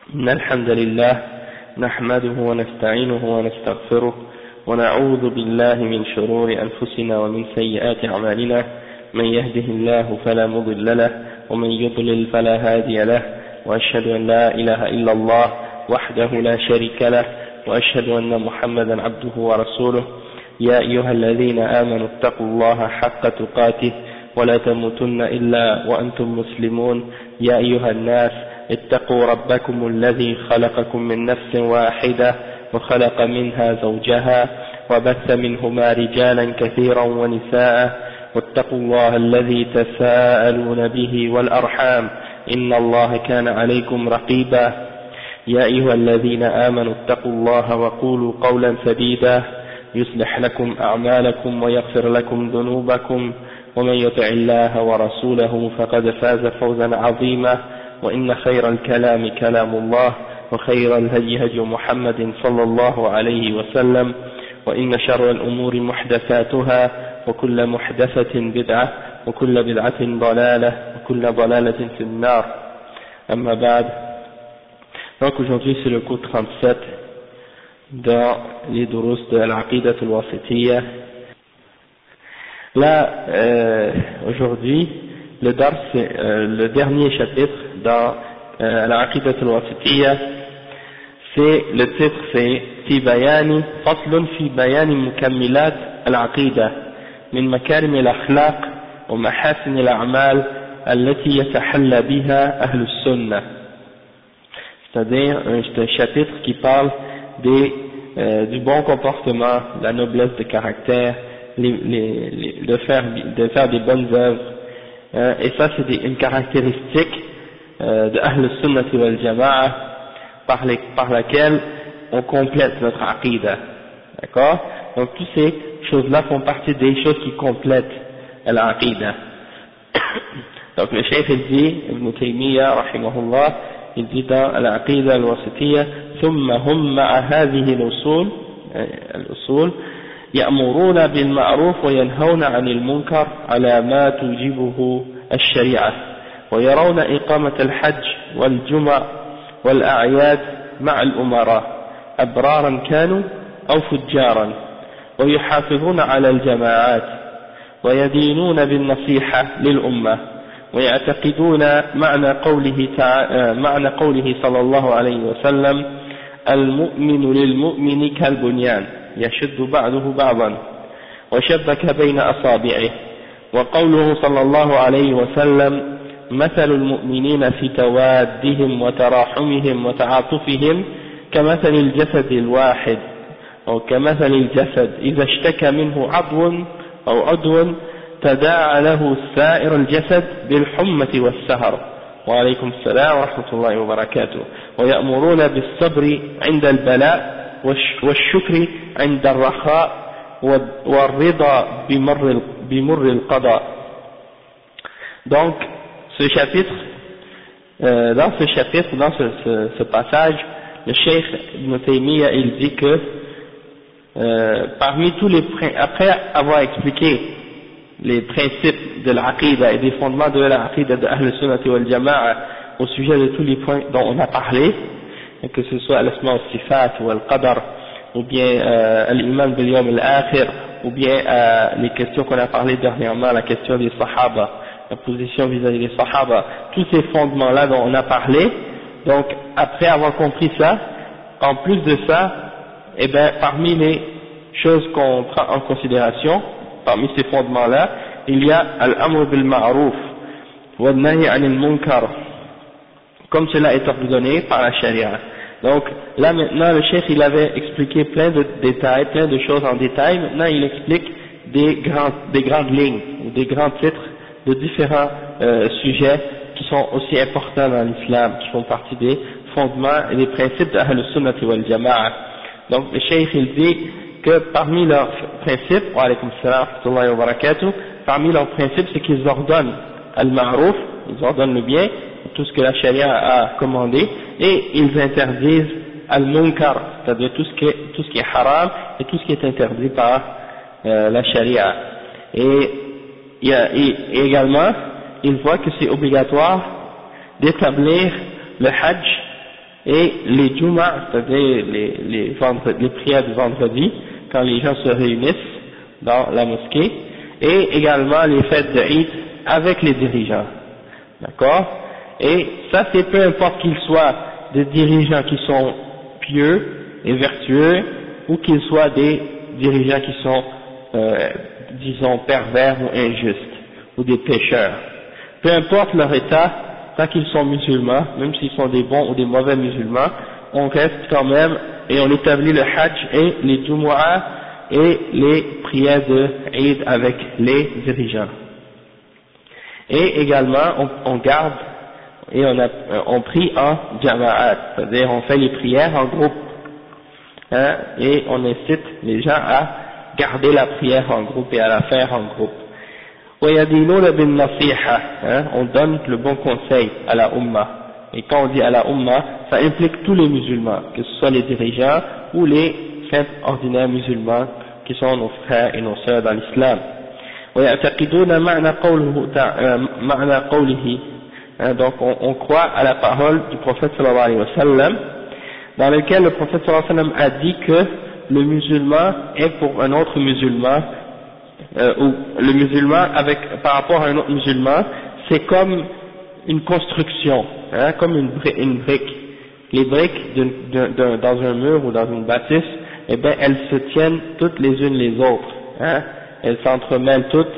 إن الحمد لله نحمده ونستعينه ونستغفره ونعوذ بالله من شرور أنفسنا ومن سيئات أعمالنا من يهده الله فلا مضل له ومن يضلل فلا هادي له وأشهد أن لا إله إلا الله وحده لا شريك له وأشهد أن محمدا عبده ورسوله يا أيها الذين آمنوا اتقوا الله حق تقاته ولا تموتن إلا وأنتم مسلمون يا أيها الناس اتقوا ربكم الذي خلقكم من نفس واحدة وخلق منها زوجها وبث منهما رجالا كثيرا ونساء واتقوا الله الذي تساءلون به والأرحام إن الله كان عليكم رقيبا يا أيها الذين آمنوا اتقوا الله وقولوا قولا سديدا يصلح لكم أعمالكم ويغفر لكم ذنوبكم ومن يطع الله ورسوله فقد فاز فوزا عظيما وإن خير الكلام كلام الله وخير الهدي هدي محمد صلى الله عليه وسلم وإن شر الأمور محدثاتها وكل محدثة بدعة وكل بدعة ضلالة وكل ضلالة في النار أما بعد. Donc aujourd'hui c'est le cours 37 dans les durus de l'Aqidat al-Wasitiyya. Là, aujourd'hui, le dars, c'est le dernier chapitre dans l'Aqidat al-Wasitiyya. C'est, le titre c'est في بيان فصل في بيان مكملات العقيدة من مكارم الأخلاق ومحاسن الأعمال التي يتحلى بها أهل السنة. C'est-à-dire un chapitre qui parle du bon comportement, de la noblesse de caractère, de faire des bonnes œuvres, et ça c'est une caractéristique de Ahl Sunnah wal Jama'a par laquelle on complète notre aqidah, d'accord? Donc toutes ces choses-là font partie des choses qui complètent l'aqidah. Donc le cheikh il dit, Ibn Taymiyyah rahimahullah, il dit dans l'aqidah al-wasitiyya ثم هم مع هذه الأصول يأمرون بالمعروف وينهون عن المنكر على ما توجبه الشريعة ويرون إقامة الحج والجمع والأعياد مع الأمراء أبرارا كانوا أو فجارا ويحافظون على الجماعات ويدينون بالنصيحة للأمة ويعتقدون معنى قوله صلى الله عليه وسلم المؤمن للمؤمن كالبنيان يشد بعضه بعضا وشبك بين أصابعه وقوله صلى الله عليه وسلم مثل المؤمنين في توادهم وتراحمهم وتعاطفهم كمثل الجسد الواحد أو كمثل الجسد إذا اشتكى منه عضو تداعى له سائر الجسد بالحمة والسهر وعليكم السلام ورحمة الله وبركاته ويأمرون بالصبر عند البلاء والشكر عند الرخاء والرضا بمر القضاء. Donc ce chapitre, dans ce passage, le Cheikh Ibn Taymiyyah il dit que parmi tous les après avoir expliqué les principes de l'Aqidah et des fondements de l'Aqidah de Ahl Sunnah wal Jama'a au sujet de tous les points dont on a parlé, que ce soit al-Asma al-Sifat ou al-Qadar ou bien al-Iman bil Yawm al-Akhir ou bien les questions qu'on a parlé dernièrement, la question des Sahaba, la position vis-à-vis des Sahaba, tous ces fondements-là dont on a parlé. Donc après avoir compris ça, en plus de ça, eh ben parmi les choses qu'on prend en considération, parmi ces fondements-là, il y a al-amr bil ma'ruf wa al-nahy 'anil munkar, comme cela est ordonné par la charia. Donc là maintenant le cheikh il avait expliqué plein de détails, plein de choses en détail. Maintenant il explique des grandes lignes ou des grands titres de différents sujets qui sont aussi importants dans l'islam, qui font partie des fondements et des principes de Ahl Sunnah wal Jama'a. Donc le cheikh il dit que parmi leurs principes, wa alaykum salam wa rahmatullahi wa barakatuh, parmi leurs principes c'est qu'ils ordonnent al-ma'ruf, ils ordonnent le bien, tout ce que la charia a commandé, et ils interdisent al-munkar, c'est-à-dire tout ce qui est haram et tout ce qui est interdit par la charia. Et également, il voit que c'est obligatoire d'établir le hajj et les Juma, c'est-à-dire les prières du vendredi, quand les gens se réunissent dans la mosquée, et également les fêtes de Eid avec les dirigeants. D'accord? Et ça, c'est peu importe qu'ils soient des dirigeants qui sont pieux et vertueux, ou qu'ils soient des dirigeants qui sont, disons, pervers ou injustes, ou des pécheurs. Peu importe leur état, tant qu'ils sont musulmans, même s'ils sont des bons ou des mauvais musulmans, on reste quand même, et on établit le Hajj et les Jumu'ah et les prières de Eid avec les dirigeants. Et également, on garde et on prie en jama'at, c'est-à-dire on fait les prières en groupe, hein, et on incite les gens à garder la prière en groupe et à la faire en groupe. On donne le bon conseil à la Ummah, et quand on dit à la Ummah, ça implique tous les musulmans, que ce soit les dirigeants ou les simples ordinaires musulmans qui sont nos frères et nos sœurs dans l'islam. Donc on croit à la parole du prophète sallallahu alayhi wa sallam, dans lequel le prophète sallallahu alayhi wa sallam a dit que le musulman est pour un autre musulman, ou le musulman par rapport à un autre musulman, c'est comme une construction, hein, comme une brique. Les briques dans un mur ou dans une bâtisse, eh bien elles se tiennent toutes les unes les autres, hein, elles s'entremêlent toutes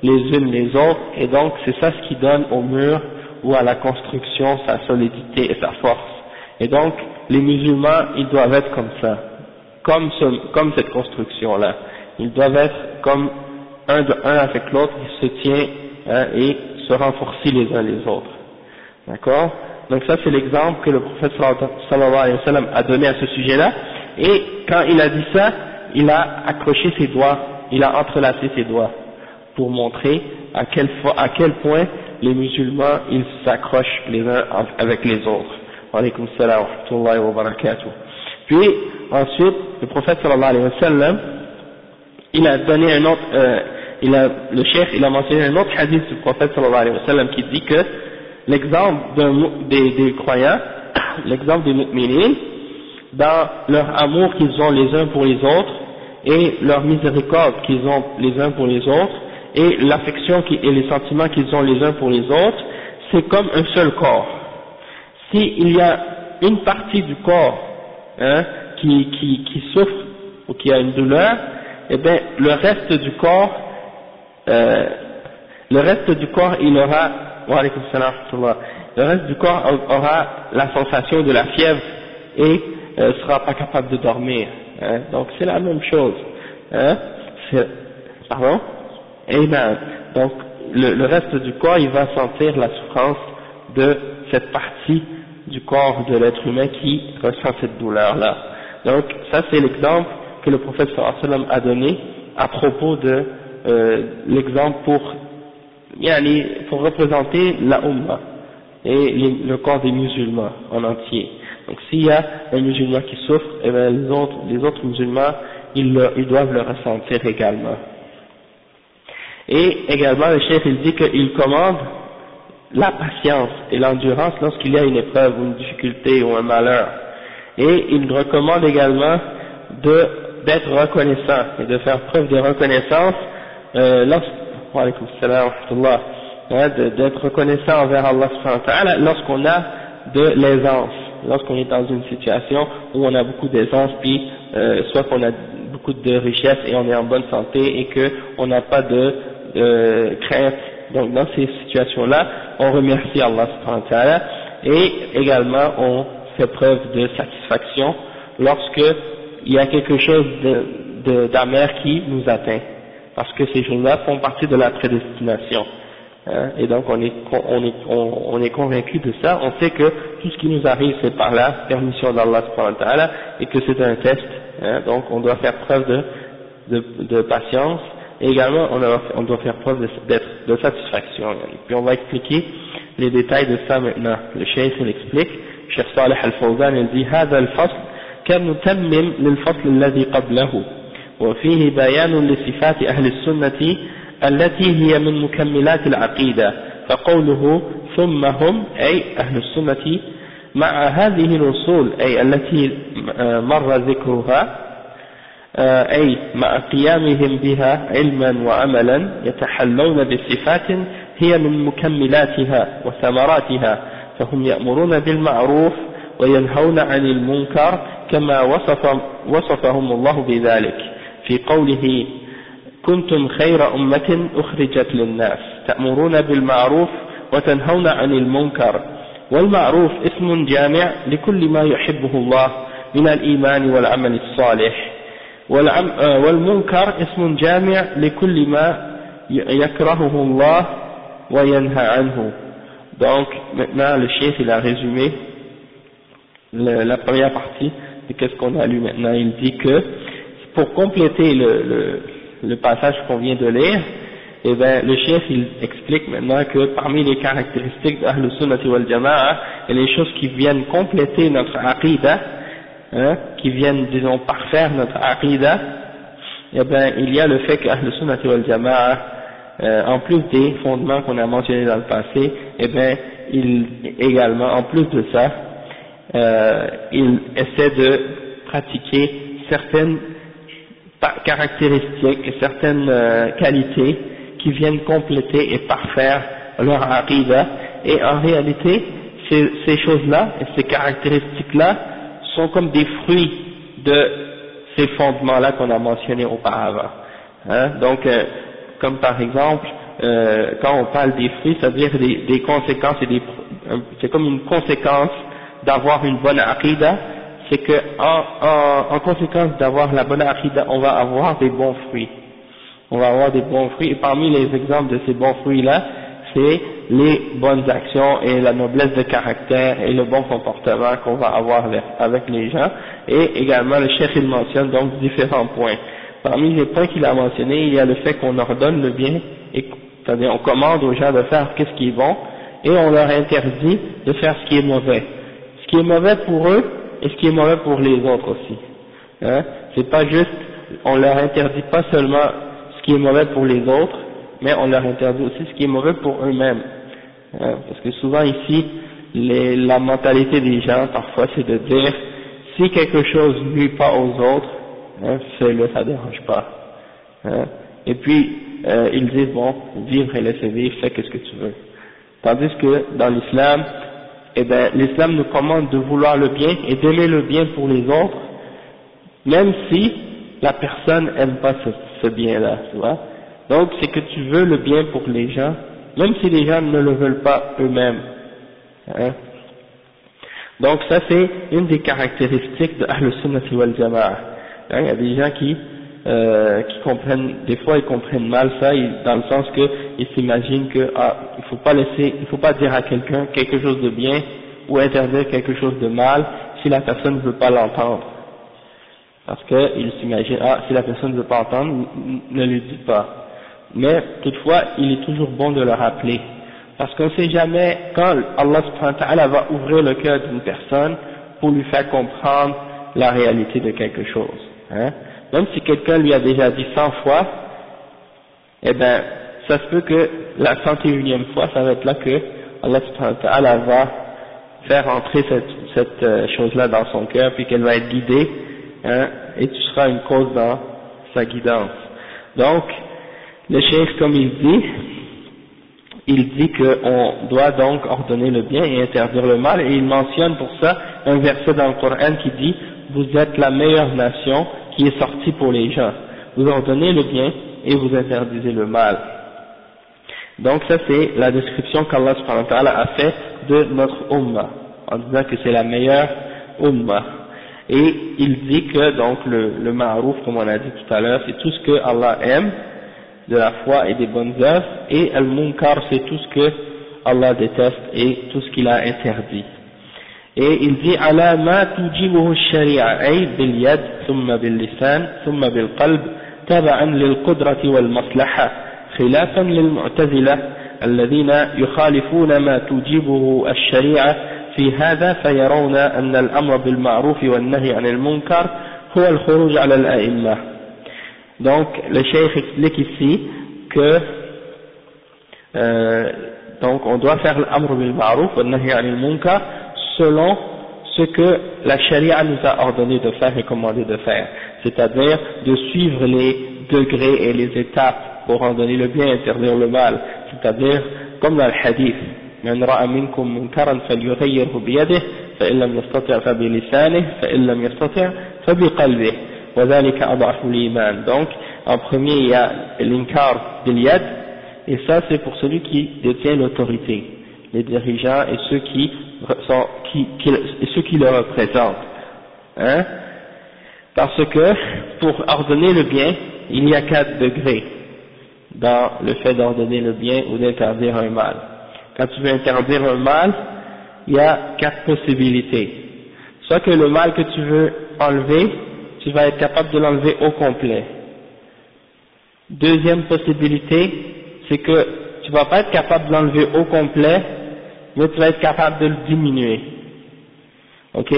les unes les autres, et donc c'est ça ce qui donne au mur ou à la construction sa solidité et sa force. Et donc les musulmans, ils doivent être comme ça, comme cette construction-là. Ils doivent être comme un avec l'autre, ils se tiennent, hein, et se renforcent les uns les autres. D'accord? Donc ça c'est l'exemple que le prophète sallallahu alayhi wa sallam a donné à ce sujet-là, et quand il a dit ça, il a accroché ses doigts, il a entrelacé ses doigts pour montrer à quel point les musulmans ils s'accrochent les uns avec les autres. Wa alaykum salam wa rahmatullahi wa barakatuh. Puis ensuite le prophète sallallahu alayhi wa sallam, il a donné un autre, le cheikh il a mentionné un autre hadith du prophète sallallahu alayhi wa sallam qui dit que l'exemple des croyants, l'exemple des mu'minines, dans leur amour qu'ils ont les uns pour les autres et leur miséricorde qu'ils ont les uns pour les autres et l'affection et les sentiments qu'ils ont les uns pour les autres, c'est comme un seul corps. S'il y a une partie du corps, hein, qui souffre ou qui a une douleur, eh bien le reste du corps il aura, wa alaykum salam wa rahmatullah, le reste du corps aura la sensation de la fièvre et sera pas capable de dormir, hein. Donc c'est la même chose, hein. Pardon? Et ben, donc le reste du corps il va sentir la souffrance de cette partie du corps de l'être humain qui ressent cette douleur là. Donc ça c'est l'exemple que le prophète sallallahu alayhi wa sallam a donné à propos de l'exemple pour représenter la Ummah et le corps des musulmans en entier. Donc s'il y a un musulman qui souffre, eh bien les autres musulmans ils doivent le ressentir également. Et également le cheikh il dit qu'il commande la patience et l'endurance lorsqu'il y a une épreuve ou une difficulté ou un malheur. Et il recommande également d'être reconnaissant et de faire preuve de reconnaissance d'être reconnaissant envers Allah subhanahu wa ta'ala lorsqu'on a de l'aisance, lorsqu'on est dans une situation où on a beaucoup d'aisance, puis soit qu'on a beaucoup de richesse et on est en bonne santé et qu'on n'a pas de crainte. Donc dans ces situations-là, on remercie Allah subhanahu wa ta'ala et également on fait preuve de satisfaction lorsque il y a quelque chose d'amer qui nous atteint, parce que ces choses-là font partie de la prédestination, hein, et donc on est convaincu de ça. On sait que tout ce qui nous arrive c'est par la permission d'Allah subhanahu wa ta'ala et que c'est un test, hein, donc on doit faire preuve de patience et également on doit faire preuve de satisfaction. Et puis on va expliquer les détails de ça maintenant. Le cheikh il explique, Cheikh Salih Al-Fawzan il dit هذا الفصل كمتمم للفصل الذي قبله وفيه بيان لصفات أهل السنة التي هي من مكملات العقيدة فقوله ثم هم أي أهل السنة مع هذه الأصول أي التي مر ذكرها أي مع قيامهم بها علما وعملا يتحلون بصفات هي من مكملاتها وثمراتها، فهم يأمرون بالمعروف وينهون عن المنكر كما وصفهم الله بذلك في قوله كنتم خير أمة أخرجت للناس تأمرون بالمعروف وتنهون عن المنكر. والمعروف اسم جامع لكل ما يحبه الله من الإيمان والعمل الصالح، والمنكر اسم جامع لكل ما يكرهه الله وينهى عنه. Donc maintenant le chef il a résumé la première partie de qu'est-ce qu'on a lu maintenant. Il dit que pour compléter le passage qu'on vient de lire, et bien le chef il explique maintenant que parmi les caractéristiques d'Ahl Sunnah wal Jama'a et les choses qui viennent compléter notre aqidah, qui viennent disons parfaire notre aqidah, et bien il y a le fait qu'Ahl Sunnah wal Jama'a en plus des fondements qu'on a mentionnés dans le passé, et bien il également en plus de ça il essaie de pratiquer certaines caractéristiques et certaines qualités qui viennent compléter et parfaire leur aqidah, et en réalité ces choses-là et ces caractéristiques-là sont comme des fruits de ces fondements-là qu'on a mentionnés auparavant. Donc comme par exemple quand on parle des fruits, ça veut dire des conséquences et c'est comme une conséquence d'avoir une bonne aqidah, c'est que en conséquence d'avoir la bonne aqidah, on va avoir des bons fruits. On va avoir des bons fruits, et parmi les exemples de ces bons fruits-là, c'est les bonnes actions et la noblesse de caractère et le bon comportement qu'on va avoir avec les gens. Et également le cheikh il mentionne donc différents points. Parmi les points qu'il a mentionnés, il y a le fait qu'on ordonne le bien, c'est-à-dire on commande aux gens de faire ce qui est bon, et on leur interdit de faire ce qui est mauvais. Ce qui est mauvais pour eux, et ce qui est mauvais pour les autres aussi. C'est pas juste, on leur interdit pas seulement ce qui est mauvais pour les autres, mais on leur interdit aussi ce qui est mauvais pour eux-mêmes. Parce que souvent ici, la mentalité des gens, parfois, c'est de dire, si quelque chose ne nuit pas aux autres, fais-le, ça dérange pas. Et puis, ils disent, bon, vivre et laisser vivre, fais ce que tu veux. Tandis que dans l'islam, eh ben, l'islam nous commande de vouloir le bien et d'aimer le bien pour les autres, même si la personne n'aime pas ce bien-là, tu vois. Donc, c'est que tu veux le bien pour les gens, même si les gens ne le veulent pas eux-mêmes. Donc, ça, c'est une des caractéristiques de Ahl Sunnah wal Jama'a. Il y a des gens qui comprennent, des fois ils comprennent mal ça, dans le sens que ils s'imaginent que il faut pas dire à quelqu'un quelque chose de bien ou interdire quelque chose de mal si la personne ne veut pas l'entendre. Parce qu'ils s'imaginent, si la personne ne veut pas entendre, ne lui dis pas. Mais toutefois, il est toujours bon de le rappeler. Parce qu'on ne sait jamais quand Allah subhanahu wa ta'ala va ouvrir le cœur d'une personne pour lui faire comprendre la réalité de quelque chose. Même si quelqu'un lui a déjà dit 100 fois, eh ben, ça se peut que la 101e fois, ça va être là que Allah subhanahu wa ta'ala va faire entrer cette chose-là dans son cœur, puis qu'elle va être guidée, et tu seras une cause dans sa guidance. Donc, le cheikh, comme il dit qu'on doit donc ordonner le bien et interdire le mal, et il mentionne pour ça un verset dans le Coran qui dit « Vous êtes la meilleure nation qui est sortie pour les gens. Vous ordonnez le bien et vous interdisez le mal. » Donc ça c'est la description qu'Allah subhanahu wa ta'ala a fait de notre Ummah, en disant que c'est la meilleure Ummah. Et il dit que donc le ma'rouf, comme on a dit tout à l'heure, c'est tout ce que Allah aime, de la foi et des bonnes œuvres, et al-munkar c'est tout ce que Allah déteste et tout ce qu'il a interdit. Et il dit ala ma tujibuhu ash-shari'a ay bil yad thumma bil lisan thumma bil qalb tab'an lil qudrati wal maslaha khilafan lil mu'tazila alladhina yukhalifuna ma tujibuhu ash-shari'a fi hadha fayarawna anna al-amra bil ma'ruf wan nahy 'anil munkar huwa al-khuruj 'ala al-a'immah. Donc le cheikh explique ici que donc on doit faire l'amr bil ma'ruf wan nahy 'anil munkar selon ce que la charia nous a ordonné de faire et commandé de faire, c'est-à-dire de suivre les degrés et les étapes pour ordonner le bien et interdire le mal, c'est-à-dire comme dans le hadith, من رأى منكم منكرا فليغيره بيده فإن لم يستطع فبلسانه فإن لم يستطع فبقلبه وذلك أضعف الإيمان. Donc en premier il y a l'inkar bil yad, et ça c'est pour celui qui détient l'autorité, les dirigeants et ceux qui le représentent, hein? Parce que pour ordonner le bien il y a 4 degrés dans le fait d'ordonner le bien ou d'interdire un mal. Quand tu veux interdire un mal, il y a 4 possibilités. Soit que le mal que tu veux enlever, tu vas être capable de l'enlever au complet. Deuxième possibilité, c'est que tu vas pas être capable de l'enlever au complet, mais tu vas être capable de le diminuer. Ok?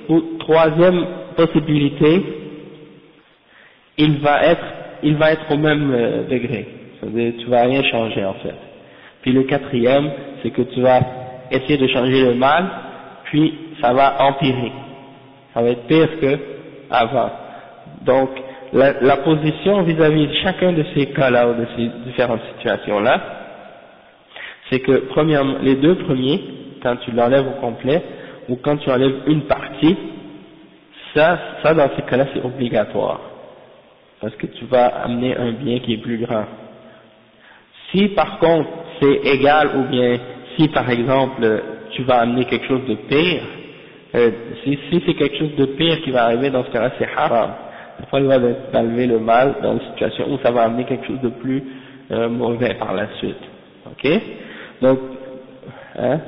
Ou troisième possibilité, il va être au même degré. C'est-à-dire, tu vas rien changer en fait. Puis le quatrième, c'est que tu vas essayer de changer le mal, puis ça va empirer. Ça va être pire que avant. Donc, la position vis-à-vis de chacun de ces cas-là ou de ces différentes situations-là, c'est que premièrement, les deux premiers, quand tu l'enlèves au complet, ou quand tu enlèves une partie, ça dans ces cas-là c'est obligatoire. Parce que tu vas amener un bien qui est plus grand. Si par contre c'est égal, ou bien si par exemple tu vas amener quelque chose de pire, si c'est quelque chose de pire qui va arriver, dans ce cas-là c'est haram. Parfois il va enlever le mal dans une situation où ça va amener quelque chose de plus mauvais par la suite. Ok? Donc, hein?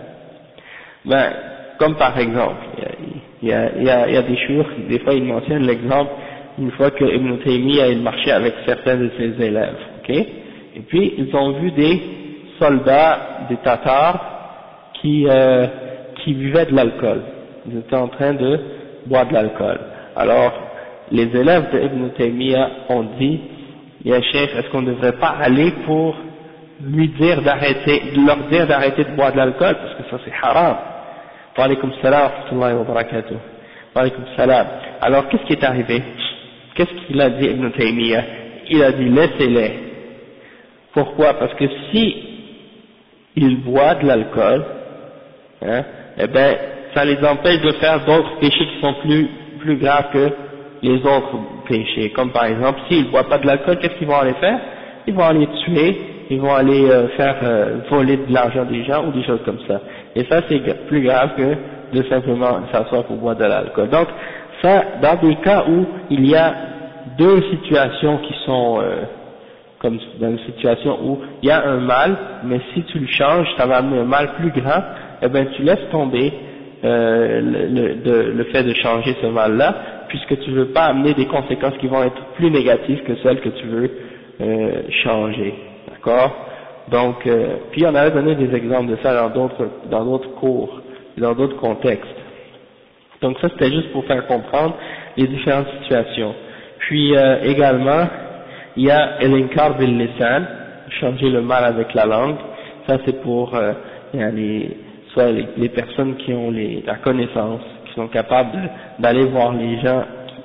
Ben, comme par exemple, il y a des jours, des fois il mentionne l'exemple, une fois que Ibn Taymiyyah il marchait avec certains de ses élèves, ok? Et puis ils ont vu des soldats, des Tatars, qui buvaient de l'alcool. Ils étaient en train de boire de l'alcool. Alors, les élèves de Ibn Taymiyyah ont dit, ya Cheikh, est-ce qu'on ne devrait pas aller pour leur dire d'arrêter de boire de l'alcool, parce que ça c'est haram. Wa alaykum salam wa rahmatullahi wa barakatuh. Wa alaykum salam. Alors qu'est-ce qui est arrivé? Qu'est-ce qu'il a dit Ibn Taymiyyah? Il a dit laissez-les. Pourquoi? Parce que si ils boivent de l'alcool, hein, eh ben ça les empêche de faire d'autres péchés qui sont plus graves que les autres péchés. Comme par exemple, s'ils ne boivent pas de l'alcool, qu'est-ce qu'ils vont aller faire? Ils vont aller tuer, ils vont aller faire voler de l'argent des gens ou des choses comme ça. Et ça c'est plus grave que de simplement s'asseoir pour boire de l'alcool. Donc ça, dans des cas où il y a deux situations qui sont comme dans une situation où il y a un mal, mais si tu le changes, ça va amener un mal plus grand, eh bien tu laisses tomber le fait de changer ce mal-là, puisque tu ne veux pas amener des conséquences qui vont être plus négatives que celles que tu veux changer. D'accord? Donc, puis on avait donné des exemples de ça dans d'autres cours, dans d'autres contextes. Donc ça c'était juste pour faire comprendre les différentes situations. Puis également, il y a el-inkar bil lisan, changer le mal avec la langue. Ça c'est pour soit les personnes qui ont la connaissance, qui sont capables d'aller voir les gens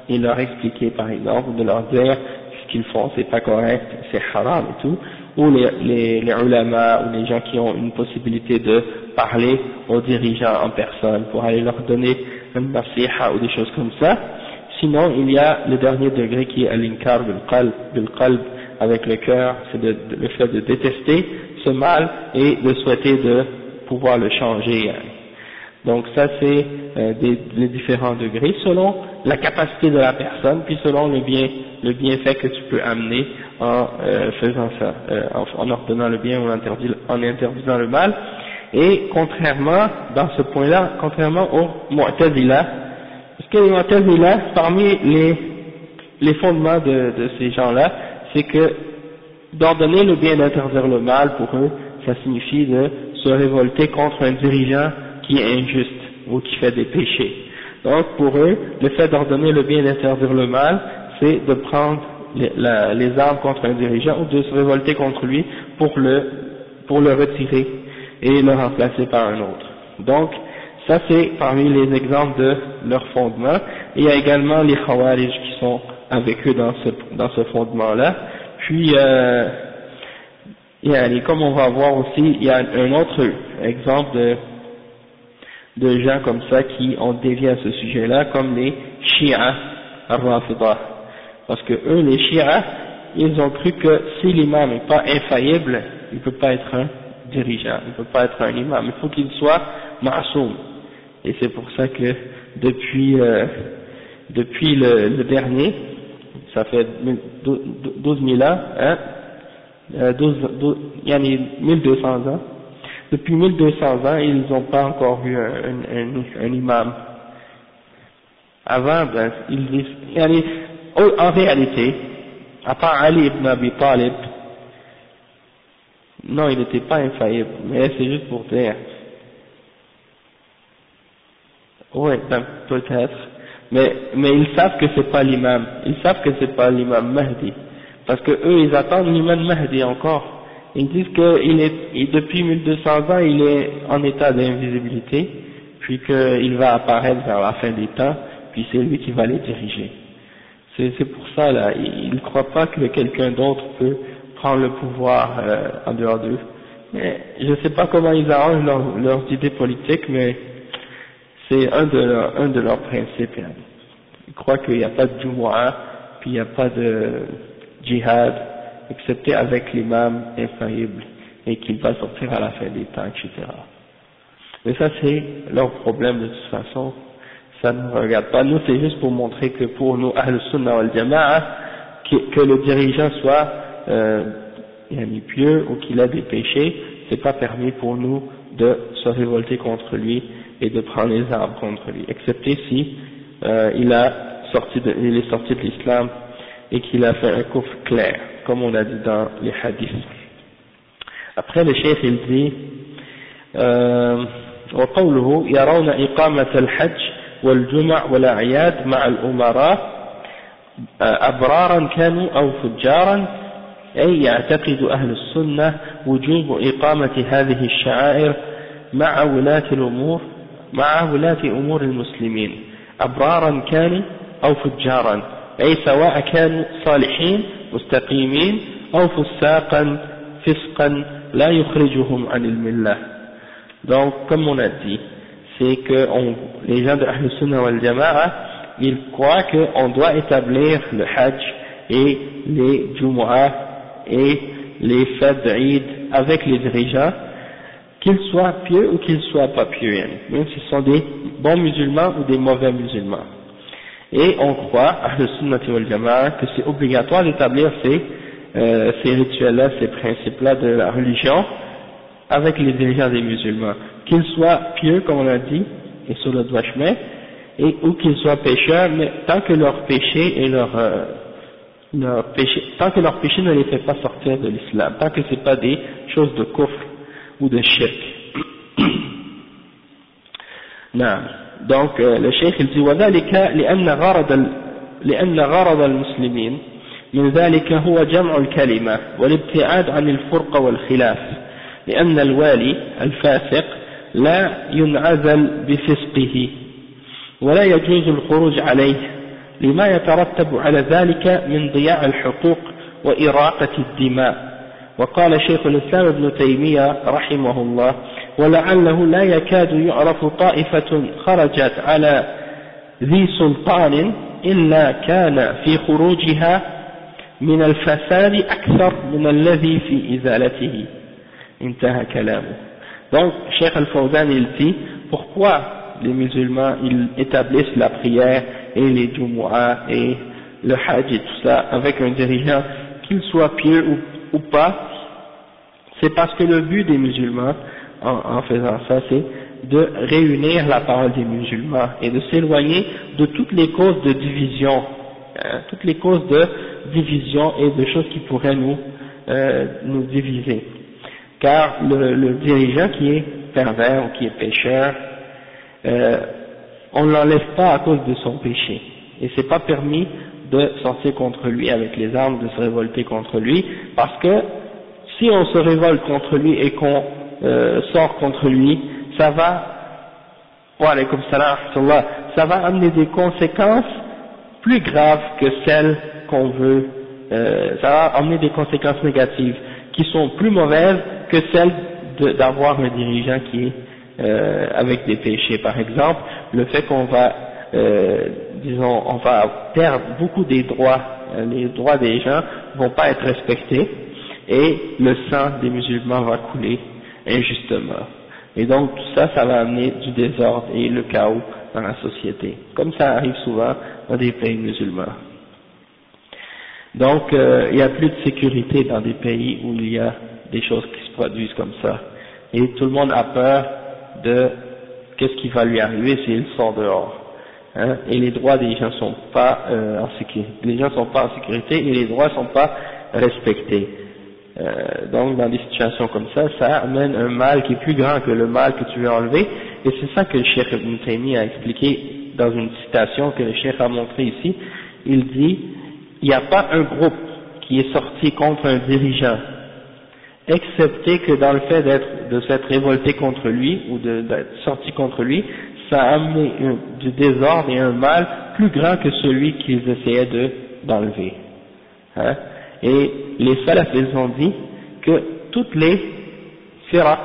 et leur expliquer par exemple, de leur dire ce qu'ils font c'est pas correct, c'est haram et tout, ou les ulama ou les gens qui ont une possibilité de parler aux dirigeants en personne pour aller leur donner une nasiha ou des choses comme ça. Sinon il y a le dernier degré qui est al-inkar bil qalb avec le cœur, c'est le fait de détester ce mal et de souhaiter de pouvoir le changer. Donc ça c'est les différents degrés selon la capacité de la personne, puis selon le bienfait que tu peux amener en faisant ça, en ordonnant le bien ou en interdisant le mal. Et contrairement, dans ce point-là, contrairement aux Mu'tazila, parce que les Mu'tazila, parmi les fondements de ces gens-là, c'est que d'ordonner le bien et d'interdire le mal, pour eux, ça signifie de se révolter contre un dirigeant qui est injuste ou qui fait des péchés. Donc pour eux, le fait d'ordonner le bien et d'interdire le mal, c'est de prendre les armes contre un dirigeant ou de se révolter contre lui pour le retirer et le remplacer par un autre. Donc ça c'est parmi les exemples de leur fondement. Et il y a également les Khawarij qui sont avec eux dans ce fondement-là. Puis, comme on va voir aussi, il y a un autre exemple de gens comme ça qui ont dévié à ce sujet-là, comme les Shia al-Rafida. Parce que eux, les Shia, ils ont cru que si l'imam n'est pas infaillible, il ne peut pas être un dirigeant, il ne peut pas être un imam, il faut qu'il soit ma'soum. Et c'est pour ça que depuis le dernier, ça fait 12 000 ans, hein, 1200 ans, depuis 1200 ans, ils n'ont pas encore eu un imam. Avant, ben, ils disent, en réalité, à part Ali ibn Abi Talib, non, il n'était pas infaillible, mais c'est juste pour dire. Oui, ben, peut-être. Mais ils savent que c'est pas l'imam. Ils savent que c'est pas l'imam Mahdi. Parce que eux, ils attendent l'imam Mahdi encore. Ils disent que depuis 1200 ans, il est en état d'invisibilité, puis qu'il va apparaître vers la fin des temps, puis c'est lui qui va les diriger. C'est pour ça, là, ils ne croient pas que quelqu'un d'autre peut prendre le pouvoir en dehors d'eux. Mais je ne sais pas comment ils arrangent leurs idées politiques, mais c'est un de leurs principes. Hein. Ils croient qu'il n'y a pas de Jumu'ah, puis il n'y a pas de djihad, excepté avec l'imam infaillible, et qu'il va sortir à la fin des temps, etc. Mais ça, c'est leur problème de toute façon. Ça ne nous regarde pas. Nous, c'est juste pour montrer que pour nous, Ahl Sunnah wal Jama'a, que le dirigeant soit pieux ou qu'il a des péchés, c'est pas permis pour nous de se révolter contre lui et de prendre les armes contre lui, excepté si il est sorti de l'islam et qu'il a fait un kufr clair, comme on a dit dans les hadiths. Après, le cheikh il dit وقوله يرون إقامة الحج والجمع والأعياد مع الأمراء أبرارا كانوا أو فجارا، أي يعتقد أهل السنة وجوب إقامة هذه الشعائر مع ولاة أمور المسلمين أبرارا كانوا أو فجارا، أي سواء كانوا صالحين مستقيمين أو فسقا لا يخرجهم عن الملة. Donc, comme on a dit, c'est que les gens de Ahl Sunnah wal Jama'a, ils croient qu'on doit établir le Hajj et les Jumu'ah et les fêtes d'Eid avec les dirigeants, qu'ils soient pieux ou qu'ils soient pas pieux, même s'ils sont des bons musulmans ou des mauvais musulmans. Et on croit, Ahl Sunnah wal Jama'a, que c'est obligatoire d'établir ces rituels-là, ces principes-là de la religion, avec les dirigeants des musulmans, qu'ils soient pieux, comme on a dit, et sur le droit chemin, ou qu'ils soient pécheurs, mais tant que leur péché et tant que leur péché ne les fait pas sortir de l'islam, tant que c'est pas des choses de kufr ou de shirk. Non. Donc, le cheikh il dit, وذلك لأن غرض المسلمين من ذلك هو جمع الكلمة والابتعاد عن الفرقة والخلاف، لأن الوالي الفاسق لا ينعزل بفسقه ولا يجوز الخروج عليه لما يترتب على ذلك من ضياع الحقوق وإراقة الدماء. وقال شيخ الإسلام ابن تيمية رحمه الله: ولعله لا يكاد يعرف طائفة خرجت على ذي سلطان إلا كان في خروجها من الفساد أكثر من الذي في إزالته. انتهى كلامه. Donc, Cheikh Al-Fawzan il dit pourquoi les musulmans ils établissent la prière et les Jumu'ah et le Hajj et tout ça avec un dirigeant, qu'il soit pieux ou pas. C'est parce que le but des musulmans en faisant ça, c'est de réunir la parole des musulmans et de s'éloigner de toutes les causes de division, toutes les causes de division et de choses qui pourraient nous diviser. Car le dirigeant qui est pervers ou qui est pécheur, on ne l'enlève pas à cause de son péché. Et c'est pas permis de sortir contre lui avec les armes, de se révolter contre lui, parce que si on se révolte contre lui et qu'on sort contre lui, ça va Wa alaykum salam wa rahmatullah. Ça va amener des conséquences plus graves que celles qu'on veut, ça va amener des conséquences négatives qui sont plus mauvaises que celles d'avoir un dirigeant qui est avec des péchés. Par exemple, le fait qu'on va, disons, on va perdre beaucoup des droits, les droits des gens vont pas être respectés et le sang des musulmans va couler injustement. Et donc tout ça, ça va amener du désordre et le chaos dans la société, comme ça arrive souvent dans des pays musulmans. Donc il n'y a plus de sécurité dans des pays où il y a des choses qui se produisent comme ça. Et tout le monde a peur de qu'est-ce qui va lui arriver s'il sort dehors. Hein, et les droits des gens sont pas en sécurité. Les gens sont pas en sécurité et les droits sont pas respectés. Donc dans des situations comme ça, ça amène un mal qui est plus grand que le mal que tu veux enlever. Et c'est ça que le Cheikh Ibn Taymiyyah a expliqué dans une citation que le Cheikh a montré ici. Il dit, il n'y a pas un groupe qui est sorti contre un dirigeant, excepté que dans le fait de s'être révolté contre lui ou d'être sorti contre lui, ça a amené du désordre et un mal plus grand que celui qu'ils essayaient d'enlever. Hein? Et les salafs, ils ont dit que toutes les firaq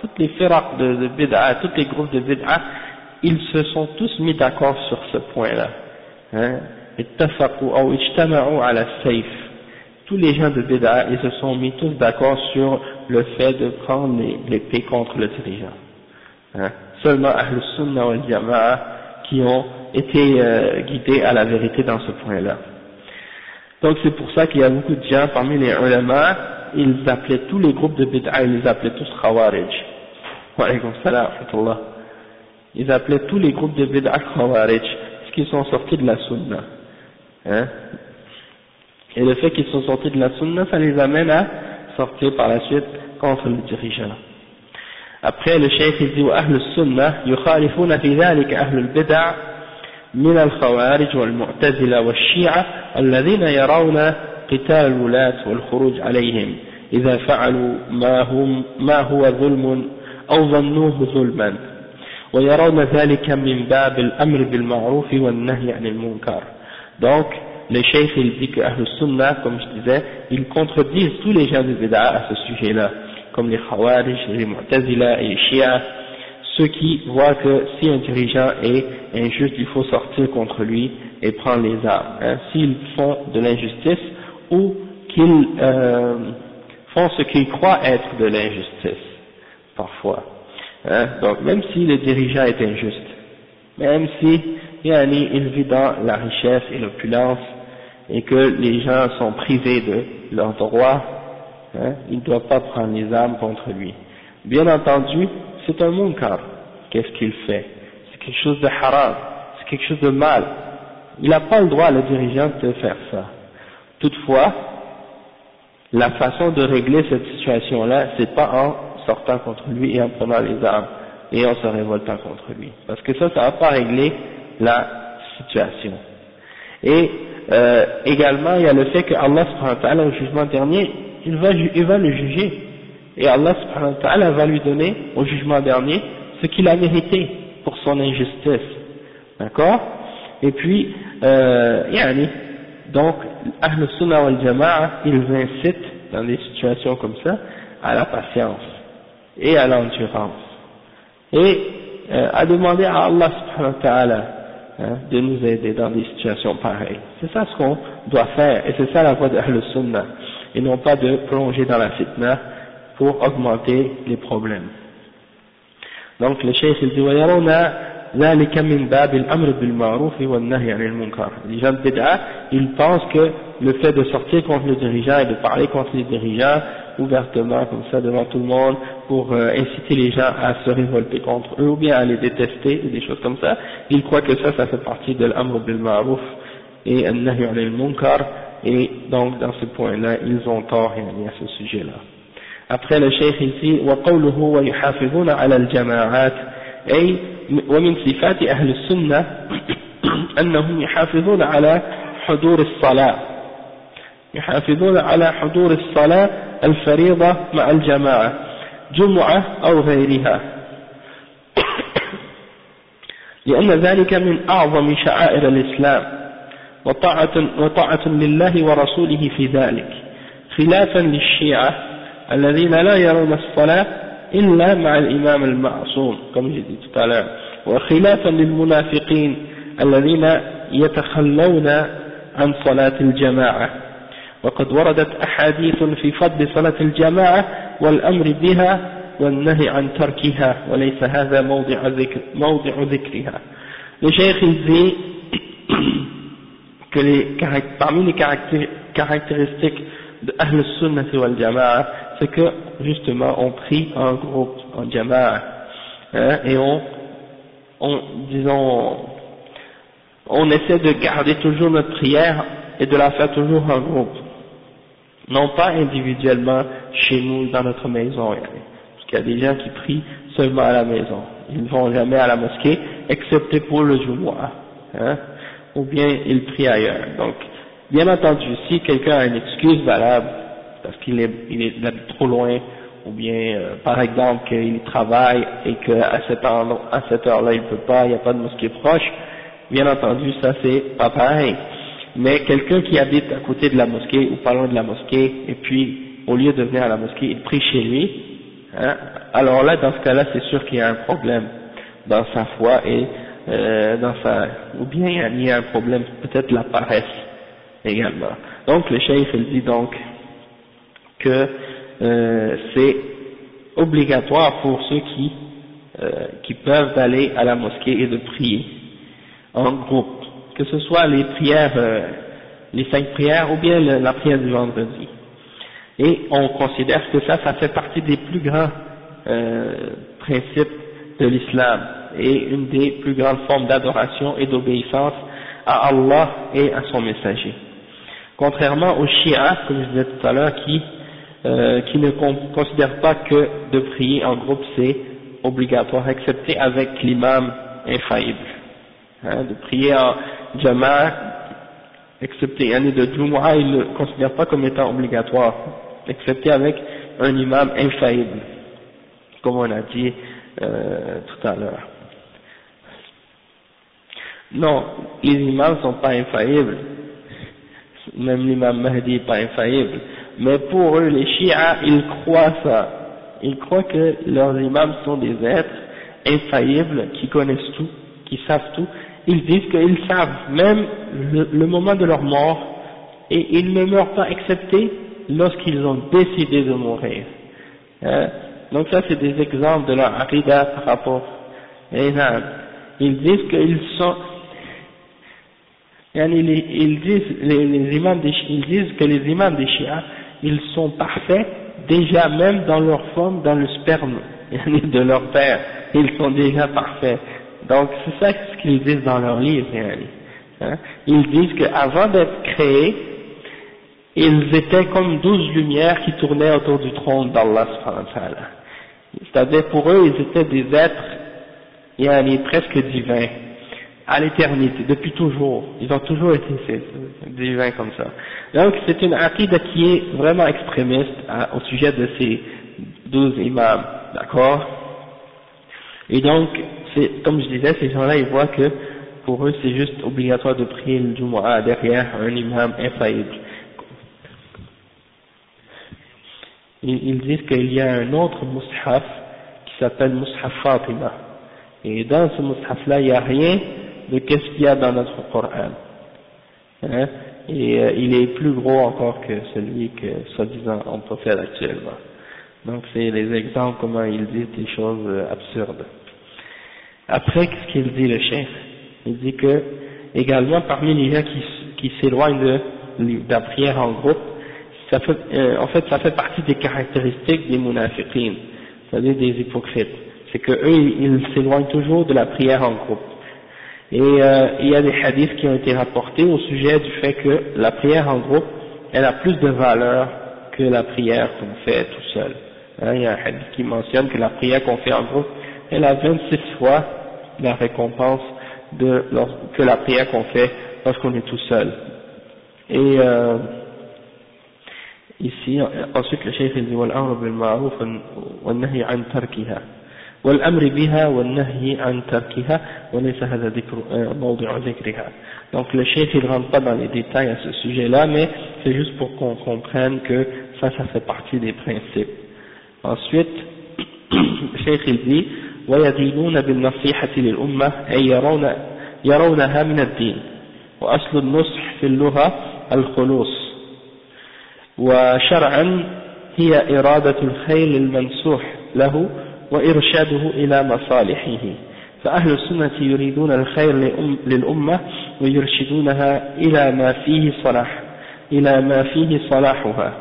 de bid'a, tous les groupes de bid'a, ils se sont tous mis d'accord sur ce point-là. Hein? Ittafaqu aw ijtama'u ala sayf. Tous les gens de bid'a, ils se sont mis tous d'accord sur le fait de prendre l'épée contre le dirigeant. Hein? Seulement Ahlus Sunnah wal Jama'a qui ont été guidés à la vérité dans ce point-là. Donc c'est pour ça qu'il y a beaucoup de gens parmi les ulama, ils appelaient tous les groupes de bid'a, ils les appelaient tous Khawarij. Wa alaykum salam wa rahmatullah. Ils appelaient tous les groupes de bid'a Khawarij, parce qu'ils sont sortis de la Sunna. Hein? Et le fait qu'ils sont sortis de la Sunna, ça les amène à sortir par la suite contre le dirigeant. Après le cheikh il dit وأهل السنة يخالفون في ذلك أهل البدع من الخوارج والمعتزلة والشيعة الذين يرون قتال الولاة والخروج عليهم إذا فعلوا ما هو ظلم أو ظنوه ظلما ويرون ذلك من باب الأمر بالمعروف والنهي عن المنكر. Donc le cheikh il dit que Ahl al-Sunnah, comme je disais, ils contredisent tous les gens de bid'a à ce sujet-là, comme les Khawarij, les Mu'tazila et les Shia, ceux qui voient que si un dirigeant est injuste, il faut sortir contre lui et prendre les armes, hein, s'ils font de l'injustice ou qu'ils font ce qu'ils croient être de l'injustice, parfois. Hein, donc même si le dirigeant est injuste, même si il vit dans la richesse et l'opulence et que les gens sont privés de leurs droits, hein, il ne doit pas prendre les armes contre lui. Bien entendu, c'est un munkar. Qu'est-ce qu'il fait? C'est quelque chose de haram, c'est quelque chose de mal. Il n'a pas le droit, le dirigeant, de faire ça. Toutefois, la façon de régler cette situation-là, c'est pas en sortant contre lui et en prenant les armes et en se révoltant contre lui. Parce que ça va pas régler la situation. Et également, il y a le fait que Allah subhanahu wa ta'ala, au jugement dernier, il va le juger. Et Allah subhanahu wa ta'ala va lui donner, au jugement dernier, ce qu'il a mérité pour son injustice. D'accord? Et puis, donc, Ahl Sunnah wal Jama'a, ils incitent, dans des situations comme ça, à la patience et à l'endurance. Et à demander à Allah subhanahu wa ta'ala de nous aider dans des situations pareilles. C'est ça ce qu'on doit faire, et c'est ça la voie de Ahl Sunnah, et non pas de plonger dans la fitna pour augmenter les problèmes. Donc le cheikh il dit وَيَرَوْنَ ذَلِكَ مِنْ بَابِ الْأَمْرِ بِالْمَعْرُوفِ وَالنَّهْيِ عَنِ الْمُنْكَرِ. Les gens de bid'a, ils pensent que le fait de sortir contre le dirigeant et de parler contre les dirigeants ouvertement, comme ça, devant tout le monde, pour inciter les gens à se révolter contre eux ou bien à les détester, des choses comme ça, ils croient que ça fait partie de l'amr bil ma'ruf et an-nahy 'anil munkar, et donc dans ce point-là, ils ont tort à ce sujet-là. Après le cheikh ici, وَقَوْلُهُ وَيُحَافِظُونَ عَلَى الْجَمَاعَاتِ أي ومن صفات أهل السنة أنهم يحافظون على حضور الصلاة، يحافظون على حضور الصلاة الفريضة مع الجماعة جمعة أو غيرها. لأن ذلك من أعظم شعائر الإسلام وطاعة لله ورسوله في ذلك، خلافا للشيعة الذين لا يرون الصلاة إلا مع الإمام المعصوم comme j'ai dit tout à l'heure، وخلافا للمنافقين الذين يتخلون عن صلاة الجماعة. وقد وردت أحاديث في فضل صلاة الجماعة والأمر بها والنهي عن تركها وليس هذا موضع ذكرها. Le cheikh il dit que parmi les caractéristiques de Ahl Sunnah wal Jama'a, c'est que justement on prie en groupe, en Jama'a, et on essaie de garder toujours notre prière et de la faire toujours en groupe, non pas individuellement chez nous dans notre maison, parce qu'il y a des gens qui prient seulement à la maison, ils ne vont jamais à la mosquée excepté pour le Jumu'ah, ou bien ils prient ailleurs. Donc bien entendu, si quelqu'un a une excuse valable parce qu'il habite trop loin, ou bien par exemple qu'il travaille et qu'à cette heure-là il peut pas, il n'y a pas de mosquée proche, bien entendu ça c'est pas pareil. Mais quelqu'un qui habite à côté de la mosquée ou pas loin de la mosquée, et puis au lieu de venir à la mosquée il prie chez lui, alors là dans ce cas-là c'est sûr qu'il y a un problème dans sa foi et ou bien il y a un problème, peut-être la paresse également. Donc le cheikh il dit donc que c'est obligatoire pour ceux qui peuvent aller à la mosquée et de prier en groupe, que ce soit les prières, les 5 prières ou bien la prière du vendredi. Et on considère que ça fait partie des plus grands principes de l'islam et une des plus grandes formes d'adoration et d'obéissance à Allah et à son messager. Contrairement aux chiites, comme je disais tout à l'heure, qui ne considèrent pas que de prier en groupe c'est obligatoire, excepté avec l'imam infaillible. De prier en jama'a, excepté l'année de Jumu'ah, ils ne le considèrent pas comme étant obligatoire, excepté avec un imam infaillible, comme on a dit tout à l'heure. Non, les imams ne sont pas infaillibles, même l'imam Mahdi n'est pas infaillible, mais pour eux, les chiites, ils croient ça, ils croient que leurs imams sont des êtres infaillibles, qui connaissent tout, qui savent tout. Ils disent qu'ils savent même le moment de leur mort, et ils ne meurent pas excepté lorsqu'ils ont décidé de mourir. Donc ça c'est des exemples de leur aqidah par rapport. Ils disent qu'ils sont, ils disent que les imams des chiites, ils sont parfaits déjà même dans leur forme, dans le sperme de leur père, ils sont déjà parfaits. Donc c'est ça ce qu'ils disent dans leur livre. Ils disent qu'avant d'être créés, ils étaient comme 12 lumières qui tournaient autour du trône d'Allah subhanahu wa ta'ala. C'est-à-dire pour eux, ils étaient des êtres presque divins, à l'éternité, depuis toujours. Ils ont toujours été divins comme ça. Donc c'est une aqidah qui est vraiment extrémiste au sujet de ces 12 imams, d'accord? Et donc, comme je disais, ces gens-là, ils voient que pour eux, c'est juste obligatoire de prier le Jumu'ah derrière un imam infaillible. Ils disent qu'il y a un autre mushaf qui s'appelle Mushaf Fatima. Et dans ce mushaf-là, il n'y a rien de qu'est-ce qu'il y a dans notre Coran. Et il est plus gros encore que celui que, soi-disant, on possède actuellement. Donc c'est les exemples comment ils disent des choses absurdes. Après, qu'est-ce qu'il dit le cheikh? Il dit que, également, parmi les gens qui s'éloignent de la prière en groupe, ça fait partie des caractéristiques des munafiqin, c'est-à-dire des hypocrites. C'est que eux, ils s'éloignent toujours de la prière en groupe. Et il y a des hadiths qui ont été rapportés au sujet du fait que la prière en groupe, elle a plus de valeur que la prière qu'on fait tout seul. Il y a un hadith qui mentionne que la prière qu'on fait en groupe, elle a 26 fois la récompense que la prière qu'on fait lorsqu'on est tout seul. Et ici, ensuite le cheikh dit wal amru bil ma'ruf wan nahy an tarkiha. والأمر بها والنهي عن تركها وليس هذا موضع ذكرها. Donc le cheikh il rentre pas dans les détails à ce sujet-là, mais c'est juste pour qu'on comprenne que ça fait partie des principes. Ensuite, le cheikh il dit ويدينون بالنصيحة للأمة أي يرونها من الدين وأصل النصح في اللغة الخلوص وشرعا هي إرادة الخير للمنصوح له وإرشاده إلى مصالحه. فأهل السنة يريدون الخير للأمة ويرشدونها إلى ما فيه صلاحها.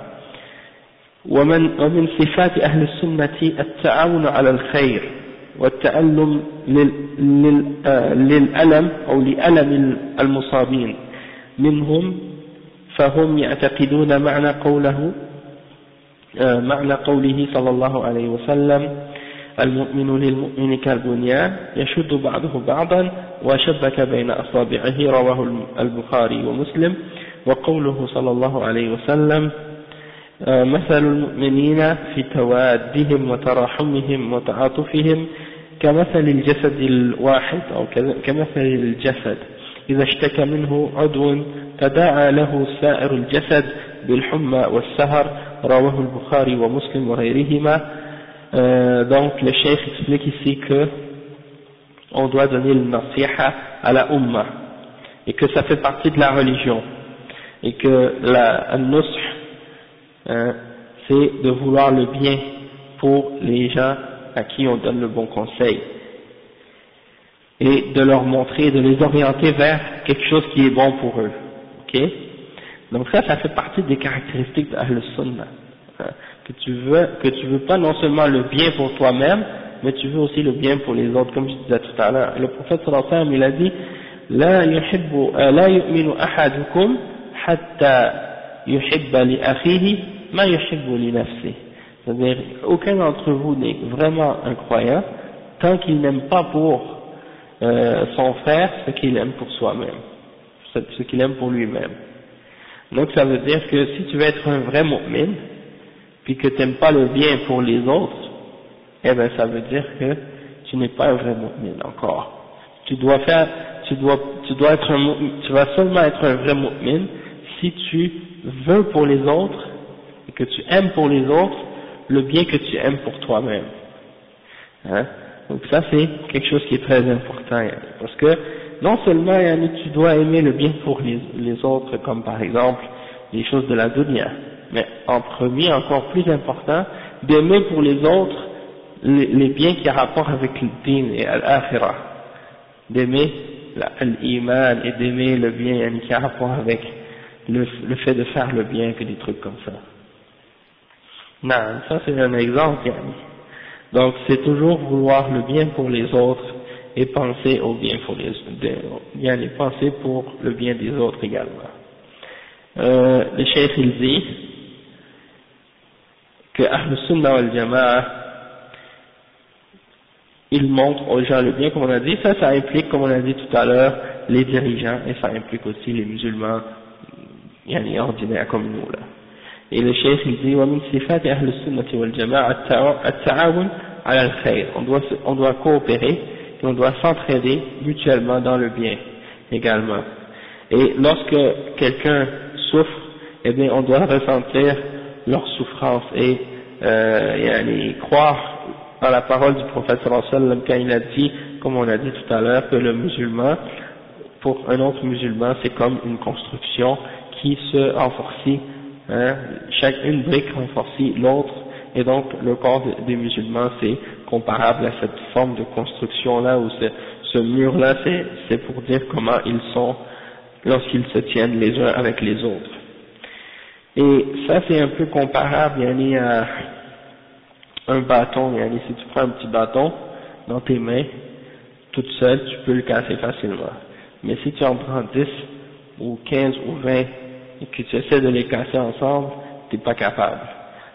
ومن صفات أهل السنة التعاون على الخير والتألم للألم أو لألم المصابين منهم، فهم يعتقدون معنى قوله صلى الله عليه وسلم المؤمن للمؤمن كالبنيان يشد بعضه بعضا وشبك بين أصابعه، رواه البخاري ومسلم. وقوله صلى الله عليه وسلم مثل المؤمنين في توادهم وتراحمهم وتعاطفهم كمثل الجسد الواحد أو كمثل الجسد إذا اشتكى منه عضو تداعى له سائر الجسد بالحمى والسهر، رواه البخاري ومسلم وغيرهما. Donc le cheikh explique ici que on doit donner le nasiha à la umma et que ça fait partie de la religion et que la nusх c'est de vouloir le bien pour les gens à qui on donne le bon conseil et de leur montrer, de les orienter vers quelque chose qui est bon pour eux. Ok? Donc ça fait partie des caractéristiques d'Ahl Sunnah. Que tu veux pas non seulement le bien pour toi-même, mais tu veux aussi le bien pour les autres, comme je disais tout à l'heure. Le prophète sallallahu alayhi wa sallam, il a dit لا يؤمن أحدكم حتى يحب لأخيه ما يحب لنفسه. C'est-à-dire, aucun d'entre vous n'est vraiment un croyant tant qu'il n'aime pas pour son frère ce qu'il aime pour soi-même, ce qu'il aime pour lui-même. Donc ça veut dire que si tu veux être un vrai mu'min, puis que tu n'aimes pas le bien pour les autres, eh ben ça veut dire que tu n'es pas un vrai mu'min encore. Tu vas seulement être un vrai mu'min si tu veux pour les autres et que tu aimes pour les autres le bien que tu aimes pour toi-même. Hein? Donc ça c'est quelque chose qui est très important, parce que non seulement tu dois aimer le bien pour les autres, comme par exemple les choses de la dunya, mais en premier, encore plus important, d'aimer pour les autres les biens qui ont rapport avec le din et l'akhirah, d'aimer l'iman et d'aimer le bien qui a rapport avec le fait de faire le bien, que des trucs comme ça. Non, ça c'est un exemple. Donc c'est toujours vouloir le bien pour les autres et penser au bien pour penser pour le bien des autres également. Le cheikh il dit que Ahl Sunnah wal Jama'a il montre aux gens le bien, comme on a dit. Ça implique, comme on a dit tout à l'heure, les dirigeants, et ça implique aussi les musulmans ordinaires comme nous là. Et le cheikh il dit ومن صفات أهل السنة والجماعة التعاون على الخير. On doit coopérer et on doit s'entraider mutuellement dans le bien également. Et lorsque quelqu'un souffre, eh bien on doit ressentir leur souffrance et croire dans la parole du prophète sallallahu alayhi wa sallam quand il a dit, comme on a dit tout à l'heure, que le musulman, pour un autre musulman, c'est comme une construction qui se renforcit, une brique renforcit l'autre, et donc le corps des musulmans c'est comparable à cette forme de construction là, ou ce mur là, c'est pour dire comment ils sont lorsqu'ils se tiennent les uns avec les autres. Et ça c'est un peu comparable à un bâton. Si tu prends un petit bâton dans tes mains toute seule, tu peux le casser facilement, mais si tu en prends 10 ou 15 ou 20 et que tu essaies de les casser ensemble, tu n'es pas capable,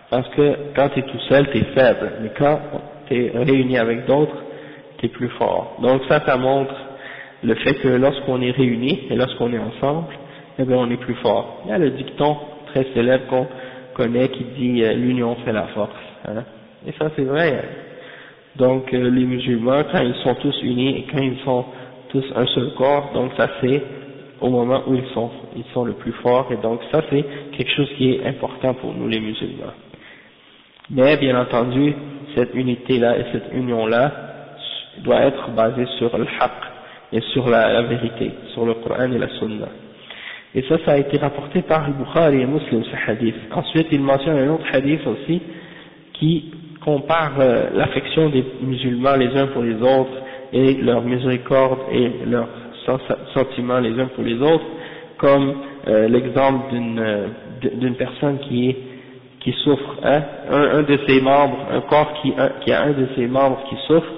parce que quand tu es tout seul tu es faible, mais quand tu es réuni avec d'autres tu es plus fort. Donc ça montre le fait que lorsqu'on est réunis et lorsqu'on est ensemble, eh bien on est plus fort. Il y a le dicton très célèbre qu'on connaît qui dit l'union fait la force, et ça c'est vrai. Donc les musulmans, quand ils sont tous unis et quand ils sont tous un seul corps, donc ça c'est au moment où ils sont le plus forts, et donc ça c'est quelque chose qui est important pour nous les musulmans. Mais bien entendu, cette unité-là et cette union-là doit être basée sur le haqq et sur la vérité, sur le Coran et la Sunna. Et ça a été rapporté par Bukhari et Muslim, ce hadith. Ensuite, il mentionne un autre hadith aussi qui compare l'affection des musulmans les uns pour les autres et leur miséricorde et leurs sentiments les uns pour les autres, comme l'exemple d'une personne qui souffre, hein, un de ses membres, un corps qui a un de ses membres qui souffre,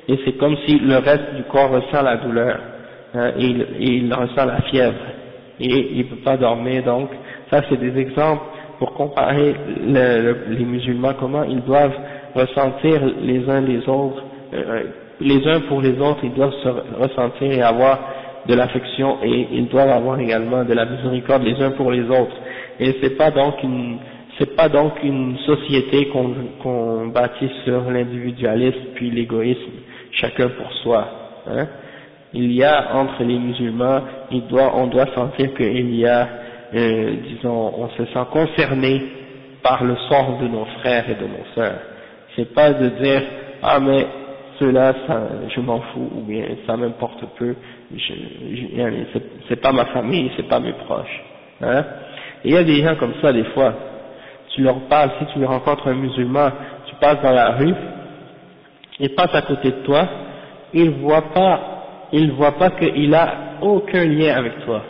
et c'est comme si le reste du corps ressent la douleur, hein, et il ressent la fièvre, et il ne peut pas dormir. Donc ça c'est des exemples pour comparer les musulmans, comment ils doivent ressentir les uns les autres, les uns pour les autres, ils doivent se ressentir et avoir de l'affection, et ils doivent avoir également de la miséricorde les uns pour les autres. Et c'est pas donc une société qu'on bâtit sur l'individualisme puis l'égoïsme, chacun pour soi, hein. Il y a entre les musulmans, on doit sentir qu'il y a, disons, on se sent concerné par le sort de nos frères et de nos sœurs. C'est pas de dire, ah mais ceux-là, je m'en fous, ou bien ça m'importe peu, c'est pas ma famille, c'est pas mes proches, hein. Et il y a des gens comme ça des fois, tu leur parles, si tu rencontres un musulman, tu passes dans la rue, il passe à côté de toi, il voit pas qu'il a aucun lien avec toi,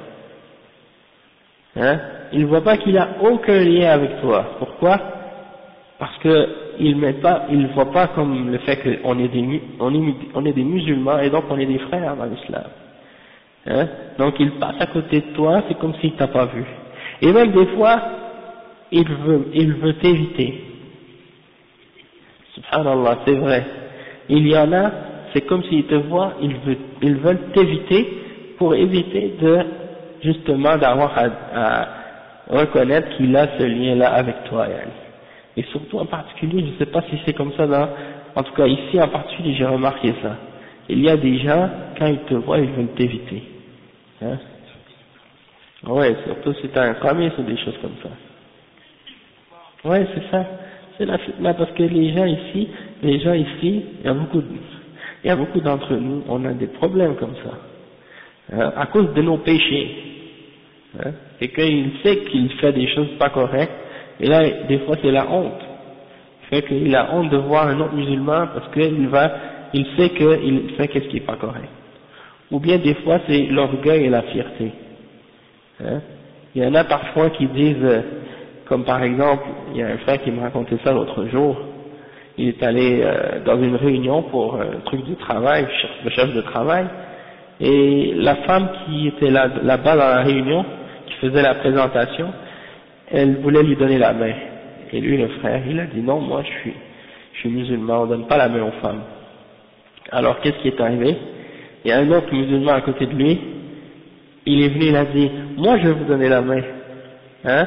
hein, il voit pas qu'il a aucun lien avec toi. Pourquoi? Parce que il voit pas comme le fait qu'on est des musulmans et donc on est des frères dans l'islam, hein. Donc il passe à côté de toi, c'est comme s'il t'a pas vu. Et même des fois, il veut t'éviter. Subhanallah, c'est vrai. Il y en a, c'est comme s'ils te voient, ils veulent t'éviter pour éviter justement d'avoir à reconnaître qu'il a ce lien-là avec toi. Et surtout en particulier, je ne sais pas si c'est comme ça en tout cas ici en particulier, j'ai remarqué ça. Il y a des gens, quand ils te voient, ils veulent t'éviter, hein. Ouais, surtout si tu as un commerce ou des choses comme ça. Ouais, c'est ça. C'est la fitna, parce que les gens ici, il y a beaucoup d'entre nous, on a des problèmes comme ça, hein, à cause de nos péchés, hein, et qu'il sait qu'il fait des choses pas correctes, et là, des fois c'est la honte. Fait qu'il a honte de voir un autre musulman parce il sait qu'il fait qu'est-ce qui est pas correct. Ou bien des fois c'est l'orgueil et la fierté, hein. Il y en a parfois qui disent, comme par exemple, il y a un frère qui me racontait ça l'autre jour, il est allé dans une réunion pour un truc de travail, le chef de travail, et la femme qui était là-bas dans la réunion, qui faisait la présentation, elle voulait lui donner la main. Et lui, le frère, il a dit non, moi je suis musulman, on donne pas la main aux femmes. Alors qu'est-ce qui est arrivé? Il y a un autre musulman à côté de lui, il est venu, il a dit, moi je vais vous donner la main, hein.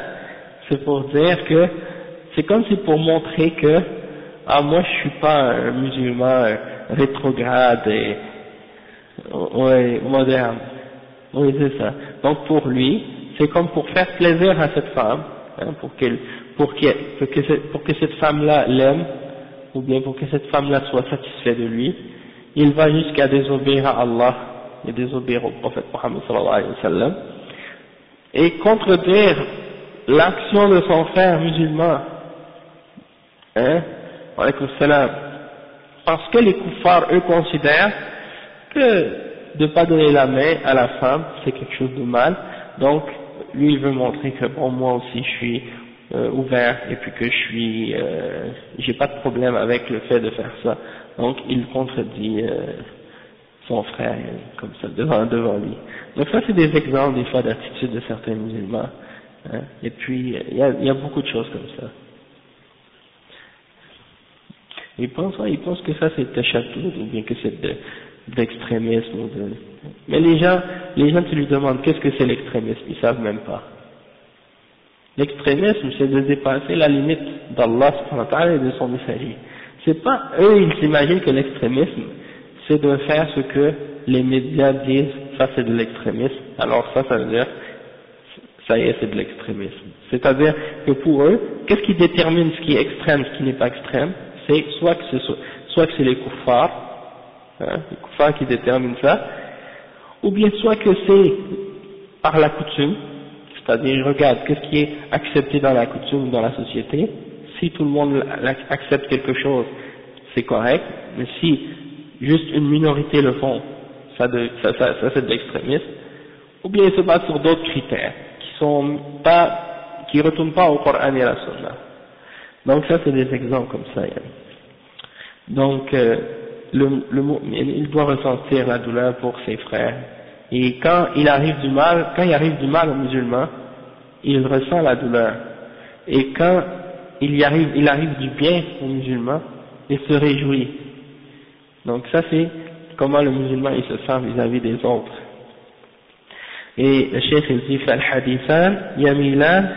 C'est pour dire que, c'est comme si pour montrer que, moi je suis pas un musulman rétrograde et, ouais, moderne. Oui, c'est ça. Donc pour lui, c'est comme pour faire plaisir à cette femme, hein, pour que cette femme-là l'aime, ou bien pour que cette femme-là soit satisfaite de lui, il va jusqu'à désobéir à Allah et désobéir au prophète Mohammed sallallahu alayhi wa sallam, et contredire l'action de son frère musulman, hein, alaykoum salam, parce que les kuffars, eux, considèrent que de pas donner la main à la femme, c'est quelque chose de mal, donc lui il veut montrer que bon, moi aussi je suis ouvert, et puis que j'ai pas de problème avec le fait de faire ça, donc il contredit son frère comme ça devant lui. Donc ça c'est des exemples des fois d'attitude de certains musulmans, hein, et puis il y a beaucoup de choses comme ça. Ils pensent que ça c'est tashaddoud, ou bien que c'est de l'extrémisme, mais les gens tu lui demandes qu'est-ce que c'est l'extrémisme, ils savent même pas. L'extrémisme c'est de dépasser la limite d'Allah subhanahu wa ta'ala et de son messager. C'est pas, eux ils s'imaginent que l'extrémisme c'est de faire ce que les médias disent, ça c'est de l'extrémisme, alors ça veut dire, ça y est c'est de l'extrémisme. C'est-à-dire que pour eux, qu'est-ce qui détermine ce qui est extrême, ce qui n'est pas extrême? C'est soit que c'est les kuffars, les kuffars qui déterminent ça, ou bien soit que c'est par la coutume, c'est-à-dire regarde qu'est-ce qui est accepté dans la coutume, dans la société, si tout le monde accepte quelque chose, c'est correct, mais si juste une minorité le font, ça c'est de l'extrémisme, ou bien ils se basent sur d'autres critères, qui retournent pas au Coran et à la Sunna. Donc ça c'est des exemples comme ça. Donc le mu'min, il doit ressentir la douleur pour ses frères, et quand il arrive du mal aux musulmans, il ressent la douleur, et quand il arrive du bien aux musulmans, il se réjouit. Donc ça c'est comment le musulman il se sent vis-à-vis des autres. Et le cheikh il dit فالحديثان يميلان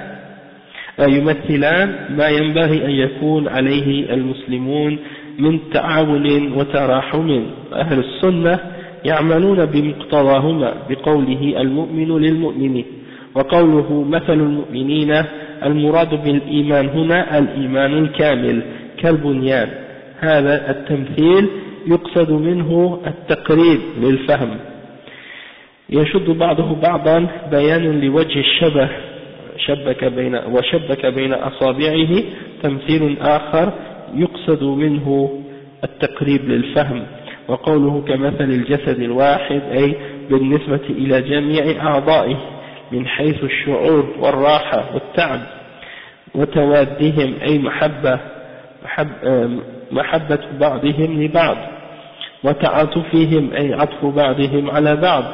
يمثلان ما ينبغي أن يكون عليه المسلمون من تعاون وتراحم. أهل السنة يعملون بمقتضاهما بقوله المؤمن للمؤمن، وقوله مثل المؤمنين المراد بالإيمان هنا الإيمان الكامل كالبنيان. هذا التمثيل يقصد منه التقريب للفهم، يشد بعضه بعضا بيان لوجه الشبه وشبك بين أصابعه تمثيل آخر يقصد منه التقريب للفهم. وقوله كمثل الجسد الواحد أي بالنسبة إلى جميع أعضائه من حيث الشعور والراحة والتعب وتوادهم أي محبة بعضهم لبعض وتعاطفهم أي عطف بعضهم على بعض،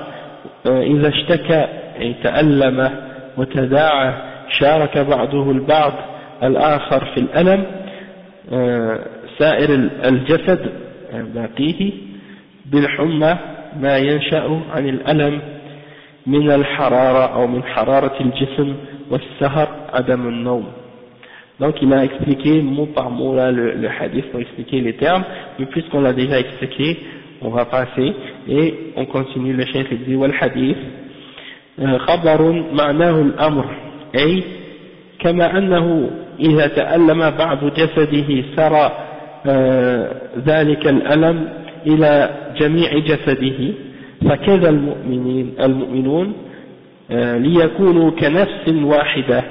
إذا اشتكى أي تألم وتداعى شارك بعضه البعض الآخر في الألم. سائر الجسد باقيه بالحمى ما ينشأ عن الألم من الحرارة أو من حرارة الجسم والسهر عدم النوم. Donc il a expliqué mot par mot là le hadith pour expliquer les termes, mais puisqu'on l'a déjà expliqué, on va passer et on continue. Le cheikh dit والحديث خبر معناه الأمر أي كما أنه إذا تألم بعض جسده سرى ذلك الألم إلى جميع جسده، فكذا المؤمنون ليكونوا كنفس واحدة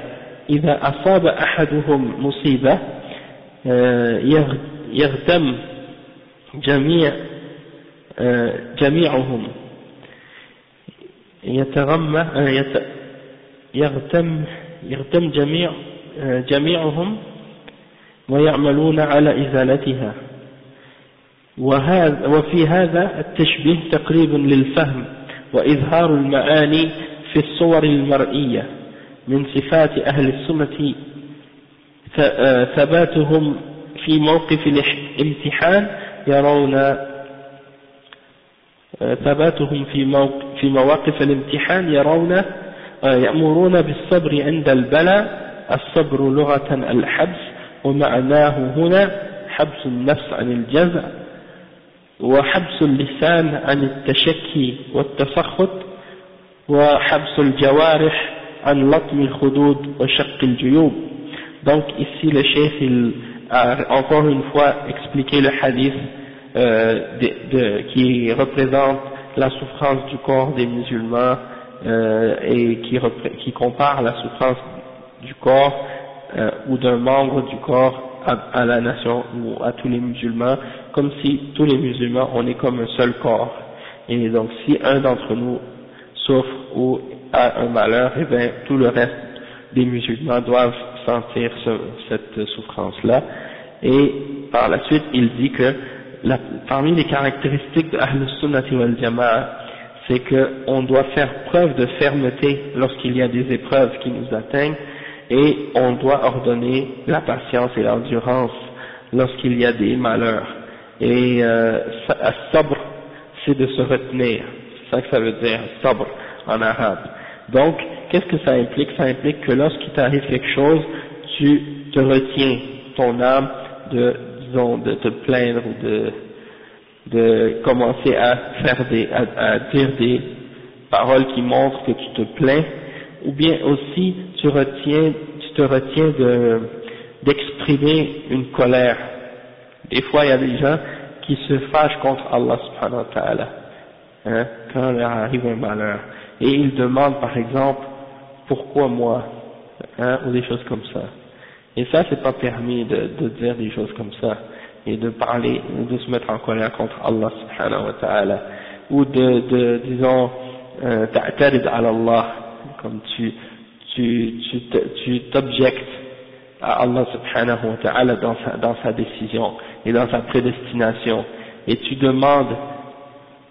إذا أصاب أحدهم مصيبة يغتم جميعهم يغتم جميعهم ويعملون على إزالتها. وفي هذا التشبيه تقريب للفهم وإظهار المعاني في الصور المرئية من صفات أهل السنة ثباتهم في موقف الامتحان في مواقف الامتحان يأمرون بالصبر عند البلاء. الصبر لغة الحبس، ومعناه هنا حبس النفس عن الجزع، وحبس اللسان عن التشكي والتسخط، وحبس الجوارح عن لطم الخدود وشق الجيوب. Donc ici le cheikh il a encore une fois expliqué le hadith qui représente la souffrance du corps des musulmans et qui compare la souffrance du corps ou d'un membre du corps à la nation ou à tous les musulmans, comme si tous les musulmans on est comme un seul corps, et donc si un d'entre nous souffre ou a un malheur, et bien tout le reste des musulmans doivent sentir cette souffrance-là. Et par la suite il dit que parmi les caractéristiques de Ahl Sunnati wal Jama'a, c'est qu'on doit faire preuve de fermeté lorsqu'il y a des épreuves qui nous atteignent, et on doit ordonner la patience et l'endurance lorsqu'il y a des malheurs. Et sabr, c'est de se retenir, c'est ça que ça veut dire, sabr en arabe. Donc, qu'est-ce que ça implique? Ça implique que lorsqu'il t'arrive quelque chose, tu te retiens ton âme disons, de te plaindre ou de commencer à faire à dire des paroles qui montrent que tu te plains, ou bien aussi tu te retiens d'exprimer une colère. Des fois il y a des gens qui se fâchent contre Allah subhanahu wa ta'ala, hein, quand leur arrive un malheur, et ils demandent par exemple pourquoi moi, hein, ou des choses comme ça. Et ça c'est pas permis de dire des choses comme ça et de parler ou de se mettre en colère contre Allah subhanahu wa ta'ala, ou disons ta'tarid ala Allah, comme tu t'objectes à Allah subhanahu wa ta'ala dans sa décision et dans sa prédestination, et tu demandes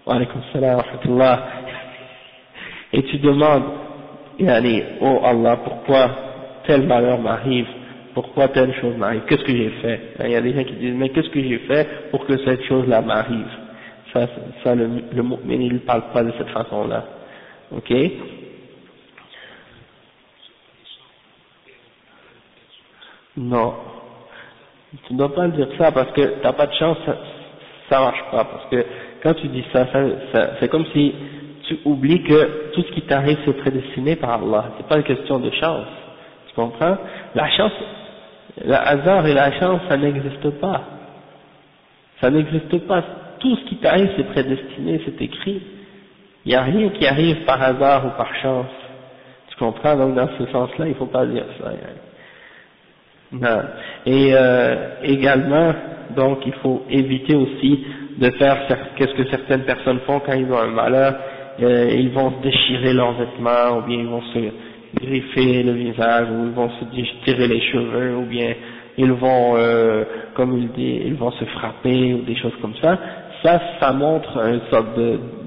wa alaykum salam wa rahmatullah, et tu demandes yani, oh Allah, pourquoi tel malheur m'arrive, pourquoi telle chose m'arrive, qu'est-ce que j'ai fait? Il y a des gens qui disent mais qu'est-ce que j'ai fait pour que cette chose-là m'arrive? Ça le mu'min il ne parle pas de cette façon-là, ok? Non, tu ne dois pas dire ça parce que t'as pas de chance, ça marche pas, parce que quand tu dis ça c'est comme si tu oublies que tout ce qui t'arrive c'est prédestiné par Allah, c'est pas une question de chance, tu comprends? La chance, le hasard et la chance ça n'existe pas, tout ce qui t'arrive c'est prédestiné, c'est écrit, il n'y a rien qui arrive par hasard ou par chance, tu comprends? Donc dans ce sens-là il faut pas dire ça. Non. Et également, donc il faut éviter aussi de faire qu'est-ce que certaines personnes font quand ils ont un malheur, ils vont se déchirer leurs vêtements, ou bien ils vont se griffer le visage, ou ils vont se tirer les cheveux, ou bien ils vont, comme il dit, ils vont se frapper, ou des choses comme ça. Ça montre une sorte